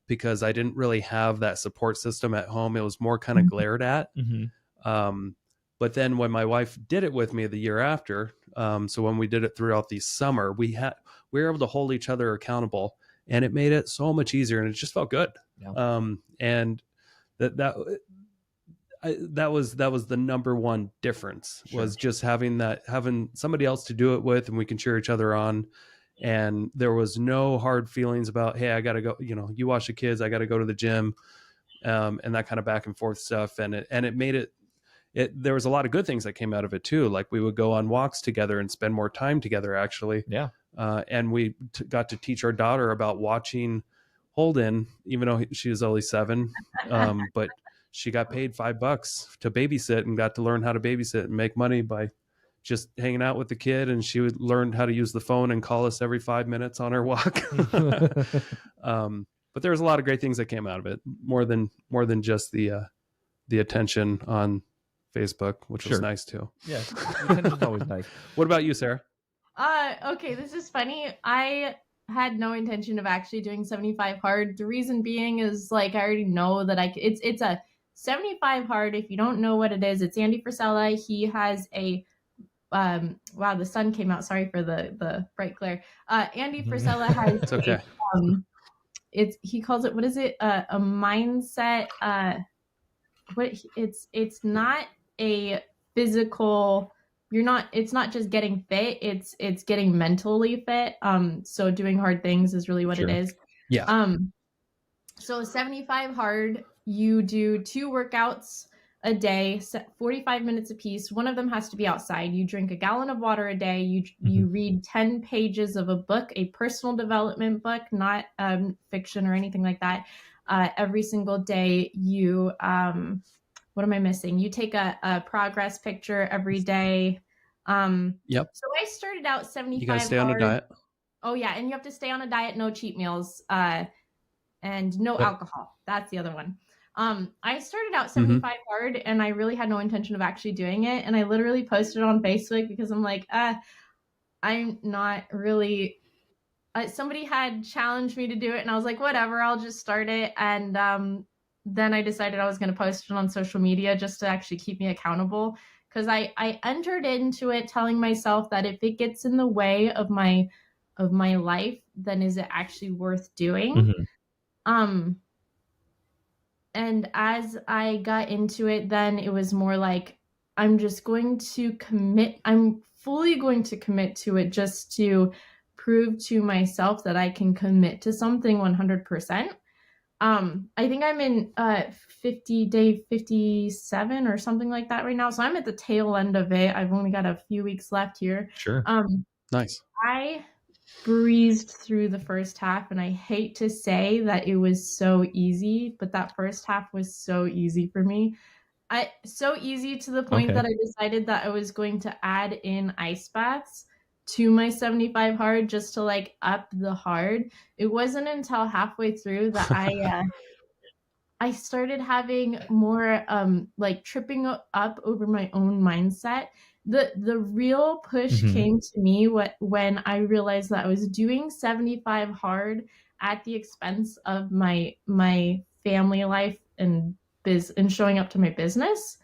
Because I didn't really have that support system at home. It was more kind of glared at. Mm-hmm. But then when my wife did it with me the year after, so when we did it throughout the summer, we were able to hold each other accountable, and it made it so much easier, and it just felt good. Yeah. And that was the number one difference. Sure. Was just having somebody else to do it with, and we can cheer each other on. And there was no hard feelings about, hey, I got to go, you watch the kids, I got to go to the gym, and that kind of back and forth stuff. And it made it, there was a lot of good things that came out of it too. Like we would go on walks together and spend more time together, actually. Yeah. And we got to teach our daughter about watching Holden, even though she was only 7. But she got paid $5 to babysit and got to learn how to babysit and make money by just hanging out with the kid. And she would learn how to use the phone and call us every 5 minutes on her walk. But there was a lot of great things that came out of it, more than just the attention on Facebook, which was nice too. Yeah, attention's always nice. What about you, Sarah? Okay, this is funny. I had no intention of actually doing 75 hard. The reason being is like I already know that it's a 75 hard. If you don't know what it is, it's Andy Frisella. He has a wow, the sun came out. Sorry for the bright glare. Andy Frisella has It's okay. He calls it, what is it? A mindset. It's not a physical, it's not just getting fit, it's getting mentally fit. So doing hard things is really what it is. Yeah. So 75 hard, you do 2 workouts a day, 45 minutes a piece. One of them has to be outside. You drink a gallon of water a day. You read 10 pages of a book, a personal development book, not fiction or anything like that. Every single day. You what am I missing? You take a progress picture every day. Yep. So I started out 75. You gotta stay on a diet. Oh yeah, and you have to stay on a diet, no cheat meals, and no alcohol. That's the other one. I started out 75 hard, and I really had no intention of actually doing it. And I literally posted it on Facebook because I'm like, I'm not really. Somebody had challenged me to do it, and I was like, whatever, I'll just start it. And then I decided I was going to post it on social media just to actually keep me accountable. Because I entered into it telling myself that if it gets in the way of my life, then is it actually worth doing? And as I got into it, then it was more like, I'm just going to commit. I'm fully going to commit to it just to prove to myself that I can commit to something 100%. I think I'm in day 57 or something like that right now. So I'm at the tail end of it. I've only got a few weeks left here. Sure. Nice. I breezed through the first half, and I hate to say that it was so easy, but that first half was so easy for me. So easy to the point Okay. that I decided that I was going to add in ice baths to my 75 hard just to like up the hard. It wasn't until halfway through that I started having more like tripping up over my own mindset. The real push Mm-hmm. came to me when I realized that I was doing 75 hard at the expense of my family life and and showing up to my business.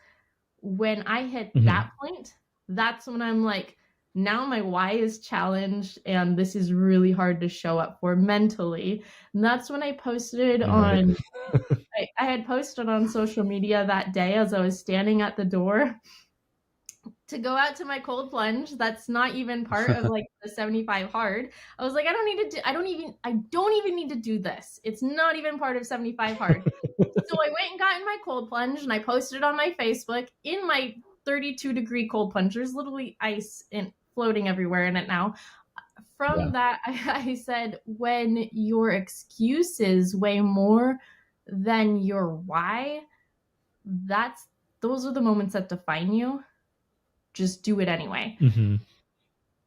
When I hit Mm-hmm. that point, that's when I'm like, now my why is challenged and this is really hard to show up for mentally. And that's when I posted All right. on I had posted on social media that day as I was standing at the door to go out to my cold plunge. That's not even part of like the 75 hard. I was like, I don't even need to do this. It's not even part of 75 hard. So I went and got in my cold plunge and I posted on my Facebook in my 32-degree cold plunge. There's literally ice floating everywhere in it now. From that, I said, when your excuses weigh more than your why, those are the moments that define you. Just do it anyway. Mm-hmm.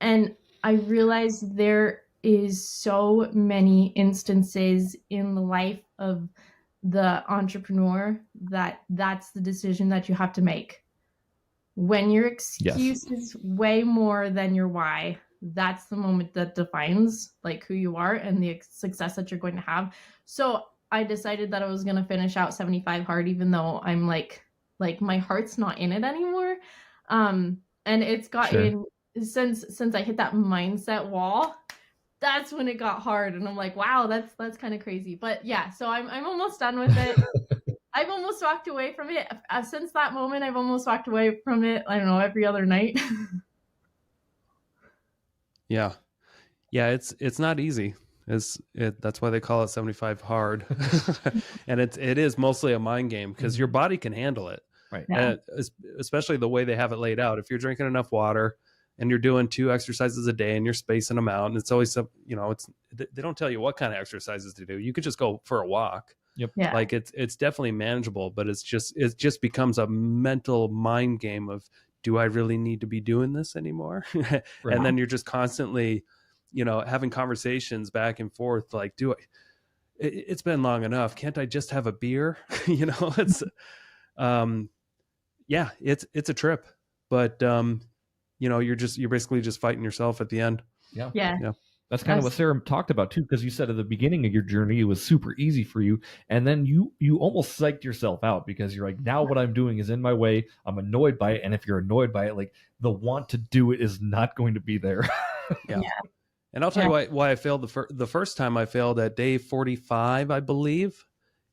And I realized there is so many instances in the life of the entrepreneur that's the decision that you have to make. When your excuse is way more than your why, that's the moment that defines like who you are and the success that you're going to have. So I decided that I was going to finish out 75 hard, even though I'm like my heart's not in it anymore. And it's gotten since I hit that mindset wall, that's when it got hard. And I'm like, wow, that's kind of crazy. But yeah, so I'm almost done with it. I've almost walked away from it. Since that moment, I've almost walked away from it, I don't know, every other night. Yeah. It's not easy. That's why they call it 75 hard. And it is mostly a mind game because your body can handle it. Right. Yeah. Especially the way they have it laid out. If you're drinking enough water and you're doing 2 exercises a day and you're spacing them out, and it's always, they don't tell you what kind of exercises to do. You could just go for a walk. Yep. Yeah. Like it's definitely manageable, but it just becomes a mental mind game of, do I really need to be doing this anymore? Right. And then you're just constantly, having conversations back and forth. Like, it's been long enough. Can't I just have a beer? It's, it's a trip, but you're basically just fighting yourself at the end. Yeah. That's kind of what Sarah talked about too, because you said at the beginning of your journey it was super easy for you, and then you almost psyched yourself out because you're like, now what I'm doing is in my way. I'm annoyed by it, and if you're annoyed by it, like the want to do it is not going to be there. Yeah. And I'll tell you why I failed the first time. I failed at day 45, I believe.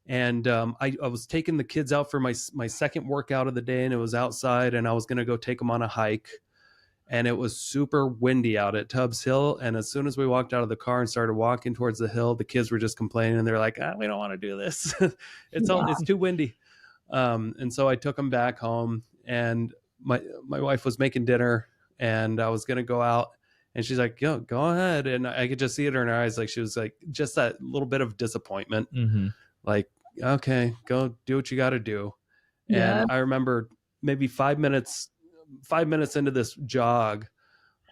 And I was taking the kids out for my second workout of the day, and it was outside, and I was going to go take them on a hike. And it was super windy out at Tubbs Hill. And as soon as we walked out of the car and started walking towards the hill, the kids were just complaining. And they're like, we don't want to do this. It's too windy. And so I took them back home, and my wife was making dinner, and I was going to go out, and she's like, go ahead. And I could just see it in her eyes. Like, she was like, just that little bit of disappointment. Mm-hmm. Like, okay, go do what you got to do. Yeah. And I remember maybe 5 minutes into this jog,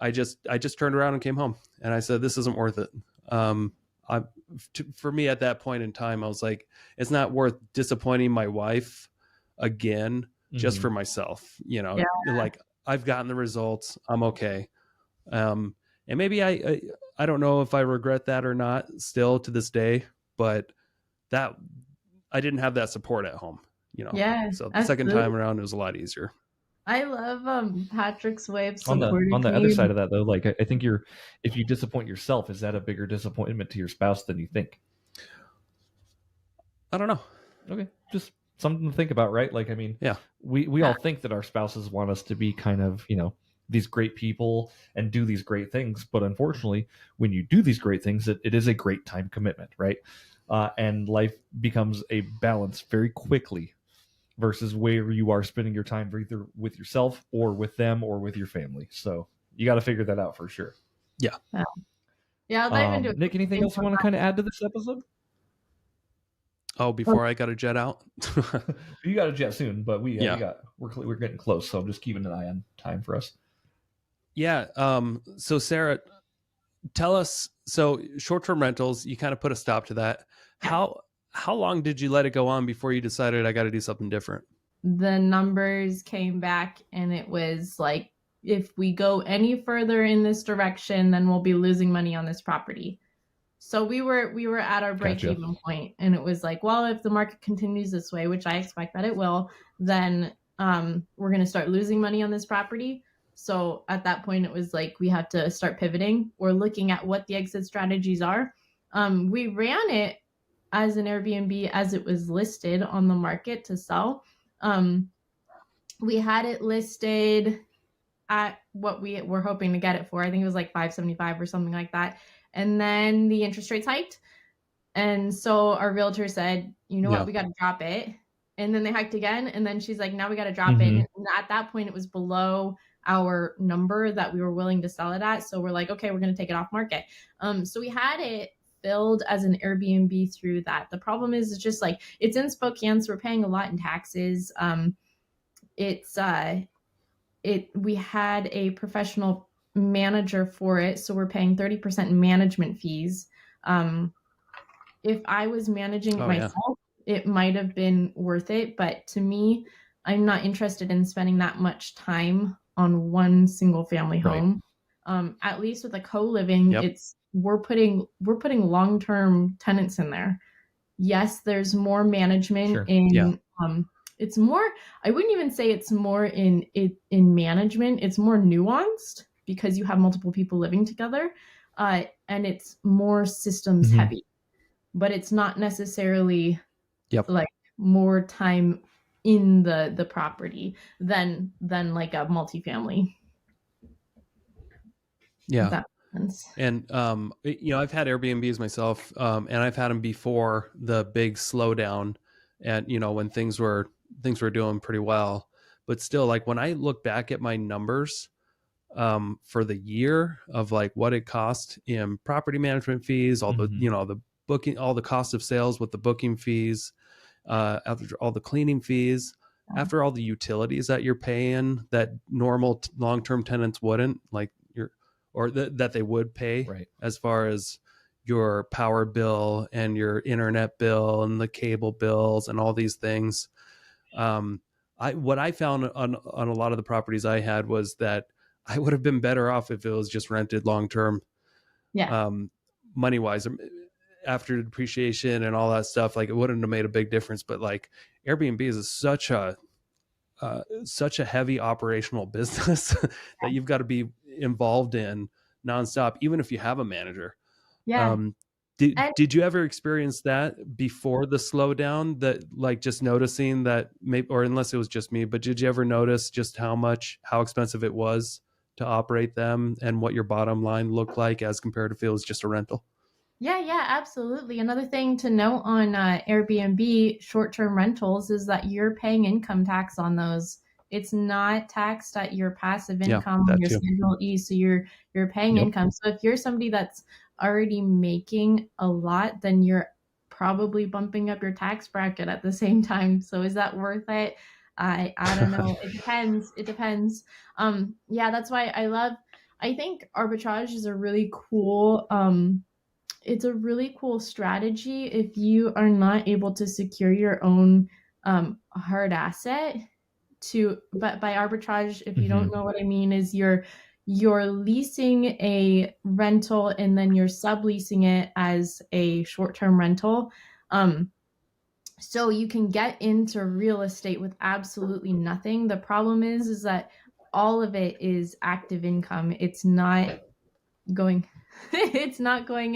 I just turned around and came home, and I said, this isn't worth it. For me at that point in time, I was like, it's not worth disappointing my wife again, just for myself, like I've gotten the results. I'm okay. And maybe I don't know if I regret that or not still to this day, but that I didn't have that support at home, Yeah. So the second time around, it was a lot easier. I love Patrick's way of supporting on the me. other side of that, though, like I think if you disappoint yourself, is that a bigger disappointment to your spouse than you think? I don't know. Okay, just something to think about, right? Like, I mean, yeah, we all think that our spouses want us to be kind of, these great people and do these great things, but unfortunately, when you do these great things, it is a great time commitment, right? And life becomes a balance very quickly versus where you are spending your time either with yourself or with them or with your family. So you got to figure that out for sure. Yeah. Yeah, I'll dive into it. Nick, anything else you want to kind of add to this episode? Oh, before I got to jet out. You got to jet soon, but Yeah. we're getting close, so I'm just keeping an eye on time for us. Yeah. So Sarah, tell us. So short-term rentals, you kind of put a stop to that. How long did you let it go on before you decided I got to do something different? The numbers came back, and it was like, if we go any further in this direction, then we'll be losing money on this property. So we were at our break-even point, and it was like, well, if the market continues this way, which I expect that it will, then we're going to start losing money on this property. So at that point, it was like, we have to start pivoting or looking at what the exit strategies are. We ran it as an Airbnb as it was listed on the market to sell. We had it listed at what we were hoping to get it for. I think it was like $575 or something like that. And then the interest rates hiked. And so our realtor said, you know what, we got to drop it. And then they hiked again. And then she's like, now we got to drop it. And at that point, it was below our number that we were willing to sell it at. So we're like, okay, we're going to take it off market. So we had it filled as an Airbnb through that. The problem is, it's just like, it's in Spokane, so we're paying a lot in taxes. We had a professional manager for it, so we're paying 30% management fees. If I was managing it myself, it might have been worth it, but to me, I'm not interested in spending that much time on one single family home. At least with a co-living, we're putting long-term tenants in there. Yes, there's more management it's more, I wouldn't even say it's more in management. It's more nuanced because you have multiple people living together, and it's more systems heavy, but it's not necessarily like more time in the property than like a multifamily. Yeah. And, I've had Airbnbs myself, and I've had them before the big slowdown, and, when things were doing pretty well. But still, like, when I look back at my numbers for the year of like what it cost in property management fees, all the, the booking, all the cost of sales with the booking fees, after all the cleaning fees, after all the utilities that you're paying that normal long-term tenants wouldn't, like that they would pay, as far as your power bill and your internet bill and the cable bills and all these things. What I found on a lot of the properties I had was that I would have been better off if it was just rented long-term, money wise, after depreciation and all that stuff. Like, it wouldn't have made a big difference, but like Airbnb is such a heavy operational business that you've got to be involved in nonstop, even if you have a manager. Did you ever experience that before the slowdown, that like just noticing that maybe, or unless it was just me, but did you ever notice just how expensive it was to operate them and what your bottom line looked like as compared to if it was just a rental? Yeah, absolutely. Another thing to note on Airbnb short-term rentals is that you're paying income tax on those. It's not taxed at your passive income on your Schedule E, so you're paying income. So if you're somebody that's already making a lot, then you're probably bumping up your tax bracket at the same time. So is that worth it? I don't know. It depends. That's why I think arbitrage is a really cool it's a really cool strategy if you are not able to secure your own hard asset. But by arbitrage, if you don't know what I mean, is you're leasing a rental and then you're subleasing it as a short-term rental. So you can get into real estate with absolutely nothing. The problem is that all of it is active income. It's not going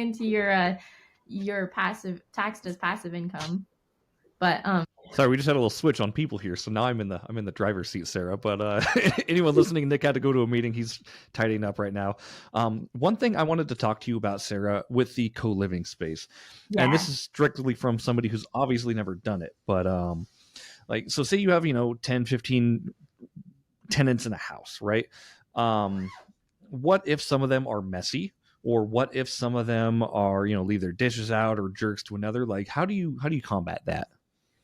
into your passive, taxed as passive income. But sorry, we just had a little switch on people here, so now I'm in the driver's seat, Sarah. But anyone listening, Nick had to go to a meeting. He's tidying up right now. One thing I wanted to talk to you about, Sarah, with the co-living space, and this is strictly from somebody who's obviously never done it. But so say you have 10, 15 tenants in a house, right? What if some of them are messy? or what if some of them are, leave their dishes out or jerks to another? Like, how do you combat that?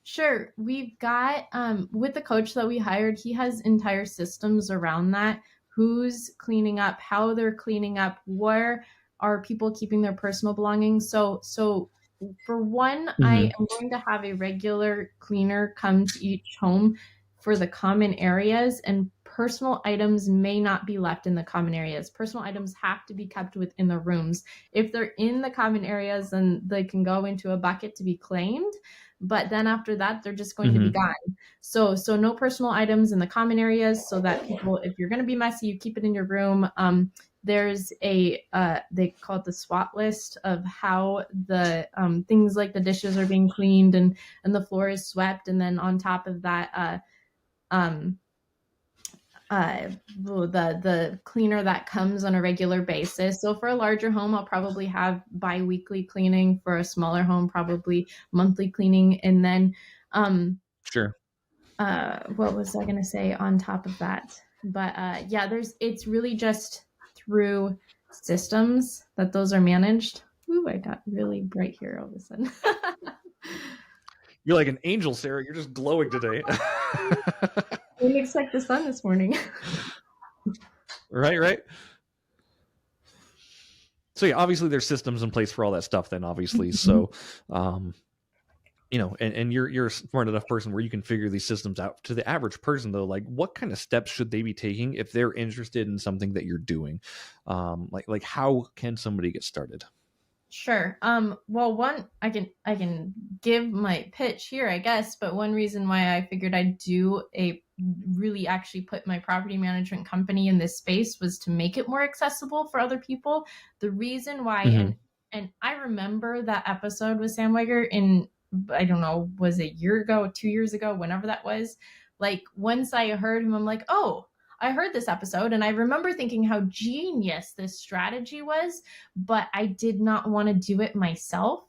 Sure. We've got with the coach that we hired, he has entire systems around that. Who's cleaning up, how they're cleaning up, where are people keeping their personal belongings. So for one, I am going to have a regular cleaner come to each home for the common areas, and personal items may not be left in the common areas. Personal items have to be kept within the rooms. If they're in the common areas, then they can go into a bucket to be claimed. But then after that, they're just going to be gone. So no personal items in the common areas, so that people, if you're going to be messy, you keep it in your room. There's a they call it the SWOT list of how the things like the dishes are being cleaned and the floor is swept, and then on top of that, the cleaner that comes on a regular basis. So for a larger home, I'll probably have bi-weekly cleaning. For a smaller home, probably monthly cleaning. And then Sure. What was I going to say on top of that? But yeah, it's really just through systems that those are managed. Ooh, I got really bright here all of a sudden. You're like an angel, Sarah. You're just glowing today. It looks like the sun this morning. Right. So yeah, obviously there's systems in place for all that stuff then, obviously. So, and you're a smart enough person where you can figure these systems out. To the average person though, like what kind of steps should they be taking if they're interested in something that you're doing? Like how can somebody get started? Sure. Well, one, I can give my pitch here, I guess, but one reason why I figured I'd really actually put my property management company in this space was to make it more accessible for other people. The reason why, and I remember that episode with Sam Weiger in, I don't know, was it a year ago, 2 years ago, whenever that was. Like once I heard him, I'm like, oh, I heard this episode, and I remember thinking how genius this strategy was, but I did not want to do it myself.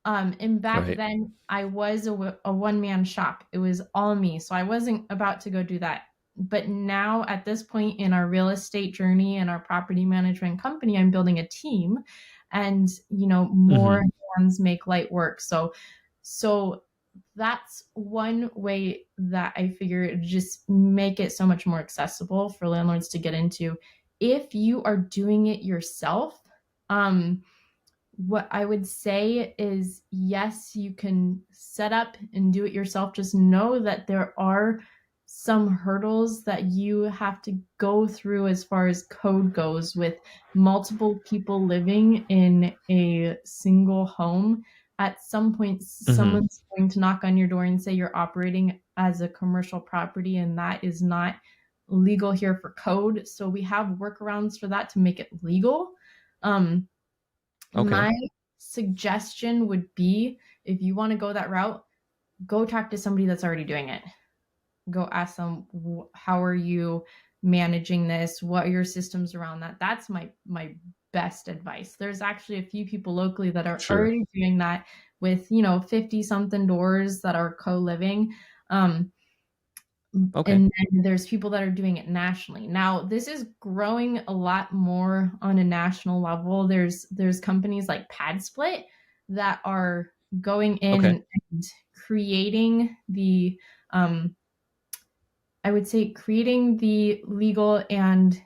And back then I was a one-man shop. It was all me. So I wasn't about to go do that. But now at this point in our real estate journey and our property management company, I'm building a team, and, more hands make light work. So that's one way that I figure it just make it so much more accessible for landlords to get into. If you are doing it yourself, what I would say is, yes, you can set up and do it yourself. Just know that there are some hurdles that you have to go through as far as code goes with multiple people living in a single home. At some point, someone's going to knock on your door and say you're operating as a commercial property, and that is not legal here for code. So we have workarounds for that to make it legal. My suggestion would be, if you want to go that route, go talk to somebody that's already doing it. Go ask them, how are you managing this? What are your systems around that? That's my best advice. There's actually a few people locally that are already doing that with 50 something doors that are co-living. And then there's people that are doing it nationally. Now, this is growing a lot more on a national level. There's companies like PadSplit that are going in and creating the I would say creating the legal and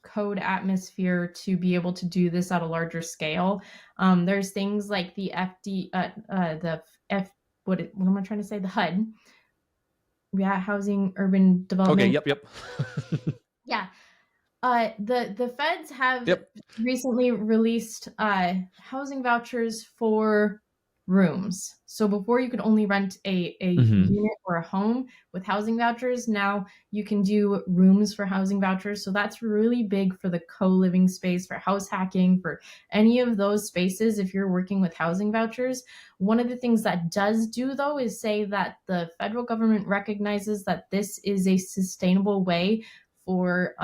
code atmosphere to be able to do this at a larger scale. There's things like the what am I trying to say? The HUD. Yeah, Housing Urban Development. Okay, yep. Yeah. The feds have recently released housing vouchers for rooms. So before you could only rent a unit or a home with housing vouchers. Now you can do rooms for housing vouchers. So that's really big for the co-living space, for house hacking, for any of those spaces. If you're working with housing vouchers, one of the things that does do though is say that the federal government recognizes that this is a sustainable way for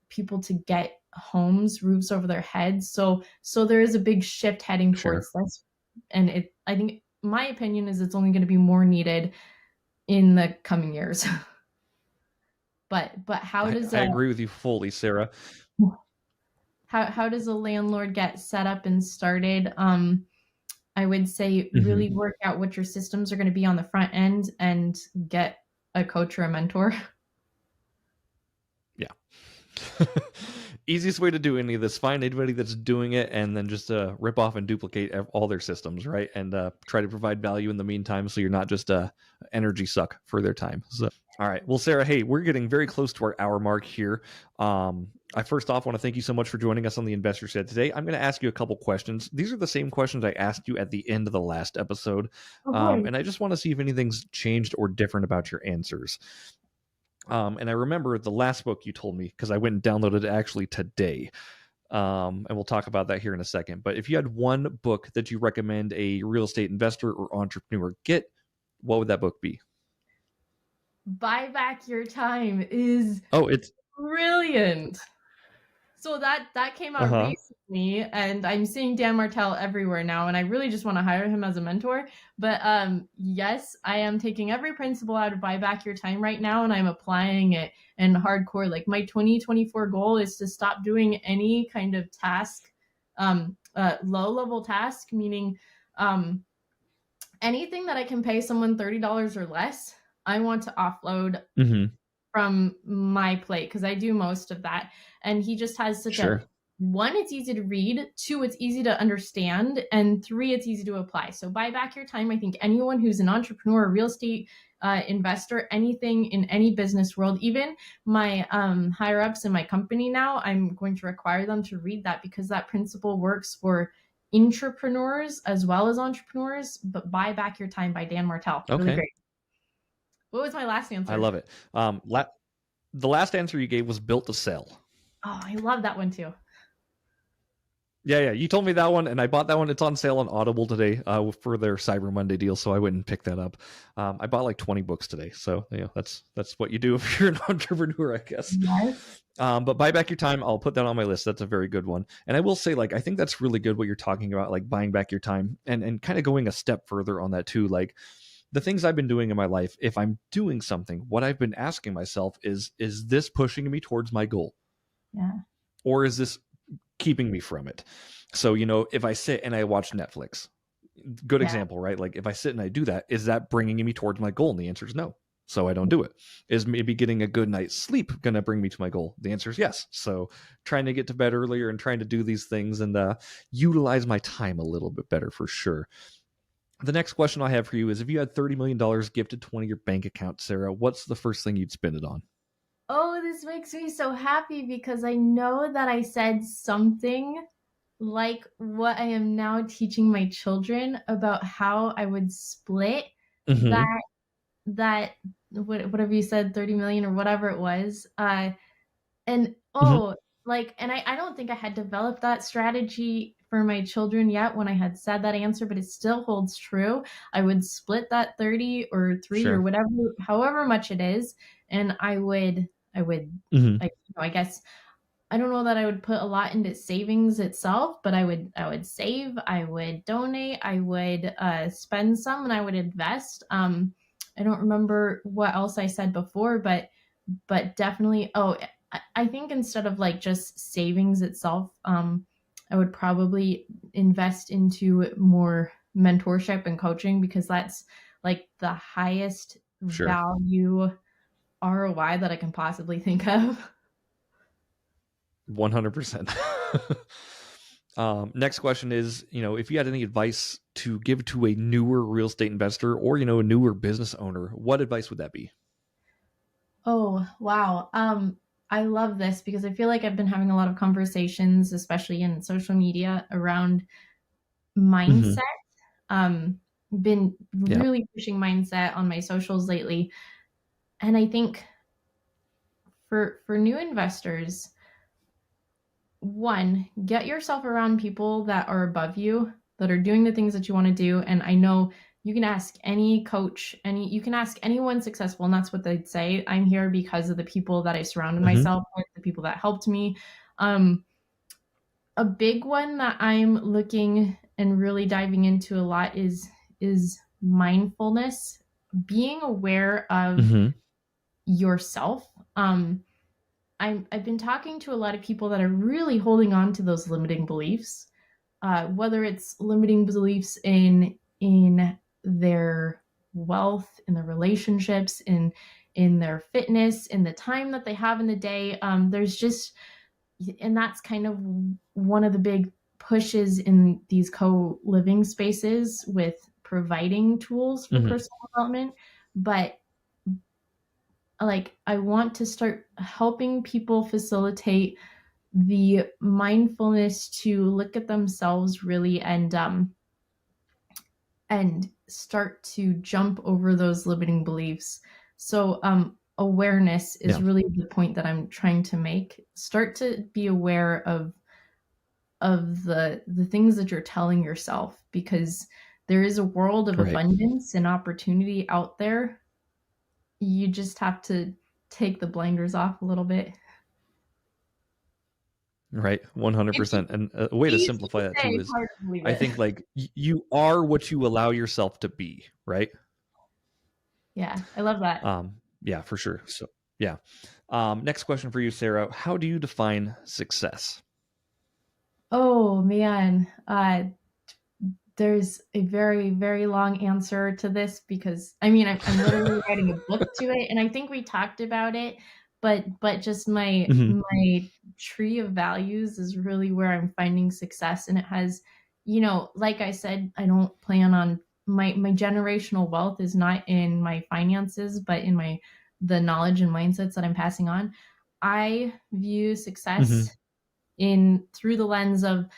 people to get homes, roofs over their heads. So there is a big shift heading towards this. And I think my opinion is it's only going to be more needed in the coming years. but how does I agree with you fully, Sarah. how does a landlord get set up and started? I would say really Mm-hmm. work out what your systems are going to be on the front end and get a coach or a mentor. Yeah. Easiest way to do any of this, find anybody that's doing it and then just rip off and duplicate all their systems, right? And try to provide value in the meantime so you're not just energy suck for their time. So, all right. Well, Sarah, hey, we're getting very close to our hour mark here. I first off want to thank you so much for joining us on the Investor Shed today. I'm going to ask you a couple questions. These are the same questions I asked you at the end of the last episode. And I just want to see if anything's changed or different about your answers. And I remember the last book you told me because I went and downloaded it actually today. And we'll talk about that here in a second. But if you had one book that you recommend a real estate investor or entrepreneur get, what would that book be? Buy Back Your Time is It's brilliant. So that came out recently, and I'm seeing Dan Martell everywhere now, and I really just want to hire him as a mentor. But yes, I am taking every principle out of Buy Back Your Time right now, and I'm applying it in hardcore. Like my 2024 goal is to stop doing any kind of task, low-level task, meaning anything that I can pay someone $30 or less, I want to offload from my plate because I do most of that. And he just has such a one, it's easy to read, two, it's easy to understand, and three, it's easy to apply. So Buy Back Your Time. I think anyone who's an entrepreneur, a real estate investor, anything in any business world, even my higher ups in my company now, I'm going to require them to read that because that principle works for intrapreneurs as well as entrepreneurs. But Buy Back Your Time by Dan Martell. Really great. What was my last answer? I love it. The last answer you gave was Built to Sell. Oh, I love that one too. Yeah. You told me that one, and I bought that one. It's on sale on Audible today for their Cyber Monday deal, so I went and picked that up. I bought like 20 books today, so that's what you do if you're an entrepreneur, I guess. Yes. But Buy Back Your Time, I'll put that on my list. That's a very good one. And I will say, I think that's really good what you're talking about, like buying back your time and kind of going a step further on that too. Like the things I've been doing in my life, if I'm doing something, what I've been asking myself is this pushing me towards my goal? Yeah. Or is this keeping me from it? So, if I sit and I watch Netflix, good example, right? Like if I sit and I do that, is that bringing me towards my goal? And the answer is no. So I don't do it. Is maybe getting a good night's sleep going to bring me to my goal? The answer is yes. So trying to get to bed earlier and trying to do these things and utilize my time a little bit better for sure. The next question I have for you is, if you had $30 million gifted to one of your bank accounts, Sarah, what's the first thing you'd spend it on? Oh, this makes me so happy because I know that I said something like what I am now teaching my children about how I would split that whatever you said, 30 million or whatever it was. And I don't think I had developed that strategy for my children yet when I had said that answer, but it still holds true. I would split that 30 or 3 or whatever, however much it is. And I would, I guess, I don't know that I would put a lot into savings itself, but I would save, I would donate, I would spend some, and I would invest. I don't remember what else I said before, but definitely. Oh, I think instead of like just savings itself, I would probably invest into more mentorship and coaching because that's like the highest value ROI that I can possibly think of. 100%. Next question is, if you had any advice to give to a newer real estate investor or, a newer business owner, what advice would that be? Oh, wow. I love this because I feel like I've been having a lot of conversations, especially in social media, around mindset. Been really pushing mindset on my socials lately. And I think for new investors, one, get yourself around people that are above you, that are doing the things that you want to do. And I know you can ask any coach, you can ask anyone successful, and that's what they'd say. I'm here because of the people that I surrounded myself with, the people that helped me. A big one that I'm looking and really diving into a lot is mindfulness, being aware of yourself. I've been talking to a lot of people that are really holding on to those limiting beliefs, whether it's limiting beliefs in their wealth, in their relationships, in their fitness, in the time that they have in the day. There's just, and that's kind of one of the big pushes in these co-living spaces with providing tools for personal development. But like, I want to start helping people facilitate the mindfulness to look at themselves really and start to jump over those limiting beliefs. So awareness is really the point that I'm trying to make. Start to be aware of the things that you're telling yourself, because there is a world of abundance and opportunity out there. You just have to take the blinders off a little bit. Right, 100%. And a way to simplify that too is, I think, like, you are what you allow yourself to be, right? Yeah, I love that. Yeah, for sure. So, yeah. Next question for you, Sarah. How do you define success? Oh, man. There's a very, very long answer to this, because I mean, I'm literally writing a book to it, and I think we talked about it, but just my tree of values is really where I'm finding success. And it has, like I said, I don't plan on my generational wealth is not in my finances, but in the knowledge and mindsets that I'm passing on. I view success through the lens of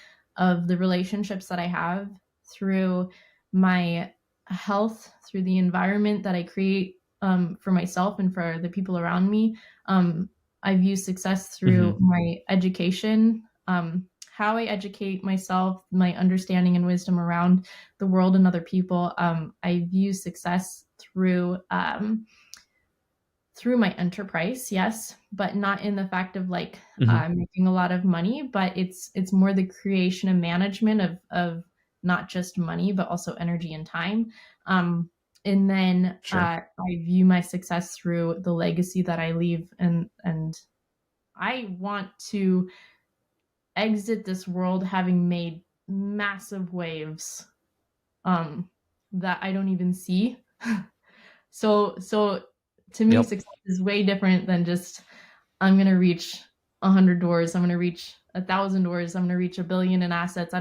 the relationships that I have, through my health, through the environment that I create for myself and for the people around me. I view success through my education, how I educate myself, my understanding and wisdom around the world and other people. I view success through my enterprise, yes, but not in the fact of like making a lot of money, but it's more the creation and management of not just money, but also energy and time. And then I view my success through the legacy that I leave, and I want to exit this world having made massive waves that I don't even see. So to me, success is way different than just, I'm going to reach 100 doors. I'm going to reach 1,000 doors. I'm going to reach 1 billion in assets.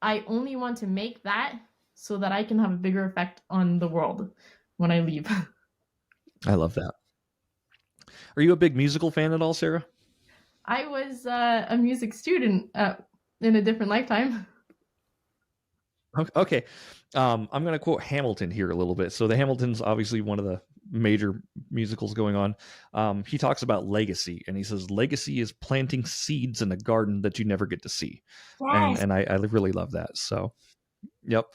I only want to make that so that I can have a bigger effect on the world when I leave. I love that. Are you a big musical fan at all, Sarah? I was a music student in a different lifetime. Okay. I'm going to quote Hamilton here a little bit. So the Hamilton's obviously one of the major musicals going on. He talks about legacy, and he says, legacy is planting seeds in a garden that you never get to see. Yes. And I really love that. So, yep.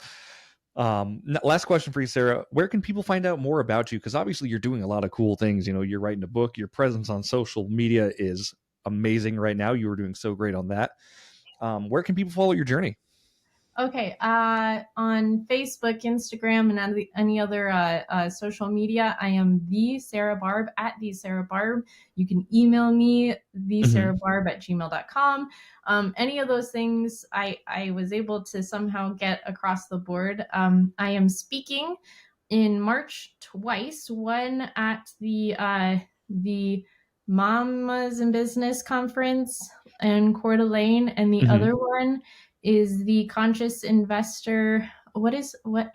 Last question for you, Sarah. Where can people find out more about you? Because obviously you're doing a lot of cool things. You're writing a book. Your presence on social media is amazing right now. You were doing so great on that. Where can people follow your journey? Okay, on Facebook, Instagram, and any other social media, I am the Sara Barb at the Sara Barb. You can email me thesarabarb@gmail.com. Any of those things, I was able to somehow get across the board. I am speaking in March twice. One at the Mamas in Business conference in Coeur d'Alene, and the other one is the Conscious Investor Growth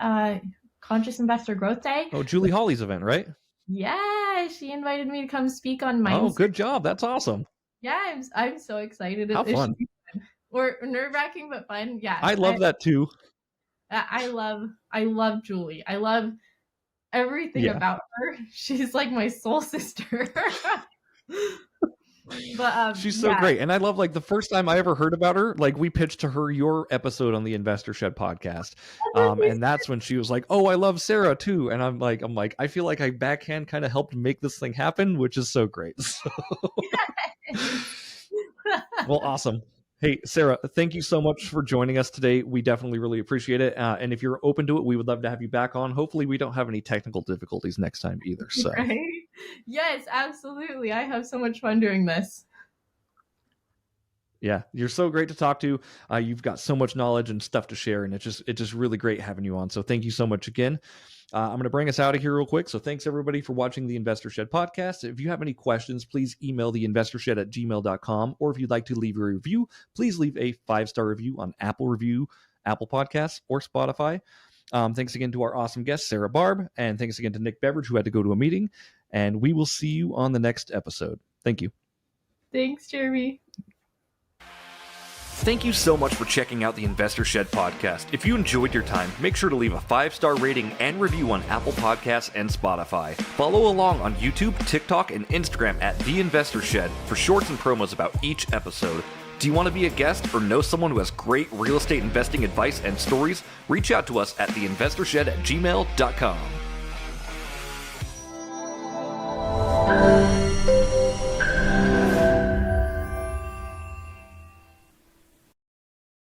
Day. Oh, Julie Hawley's event, right? Yeah, she invited me to come speak on mindset. Oh, good job. That's awesome. Yeah, I'm so excited. How fun. Or nerve-wracking but fun. Yeah. I love that too. I love Julie. I love everything about her. She's like my soul sister. But she's so great. And I love, like, the first time I ever heard about her, like, we pitched to her your episode on the Investor Shed podcast. And that's when she was like, oh, I love Sarah too. And I'm like, I feel like I backhand kind of helped make this thing happen, which is so great. So... Well, awesome. Hey, Sarah, thank you so much for joining us today. We definitely really appreciate it. And if you're open to it, we would love to have you back on. Hopefully we don't have any technical difficulties next time either. So. Right? Yes, absolutely. I have so much fun doing this. Yeah, you're so great to talk to. You've got so much knowledge and stuff to share, and it's just really great having you on. So thank you so much again. I'm going to bring us out of here real quick. So thanks everybody for watching the Investor Shed podcast. If you have any questions, please email theinvestorshed@gmail.com, or if you'd like to leave a review, please leave a 5-star review on Apple Podcasts, or Spotify. Thanks again to our awesome guest, Sara Barb, and thanks again to Nick Beveridge, who had to go to a meeting. And we will see you on the next episode. Thank you. Thanks, Jeremy. Thank you so much for checking out the Investor Shed podcast. If you enjoyed your time, make sure to leave a 5-star rating and review on Apple Podcasts and Spotify. Follow along on YouTube, TikTok, and Instagram at The Investor Shed for shorts and promos about each episode. Do you want to be a guest or know someone who has great real estate investing advice and stories? Reach out to us at theinvestorshed@gmail.com.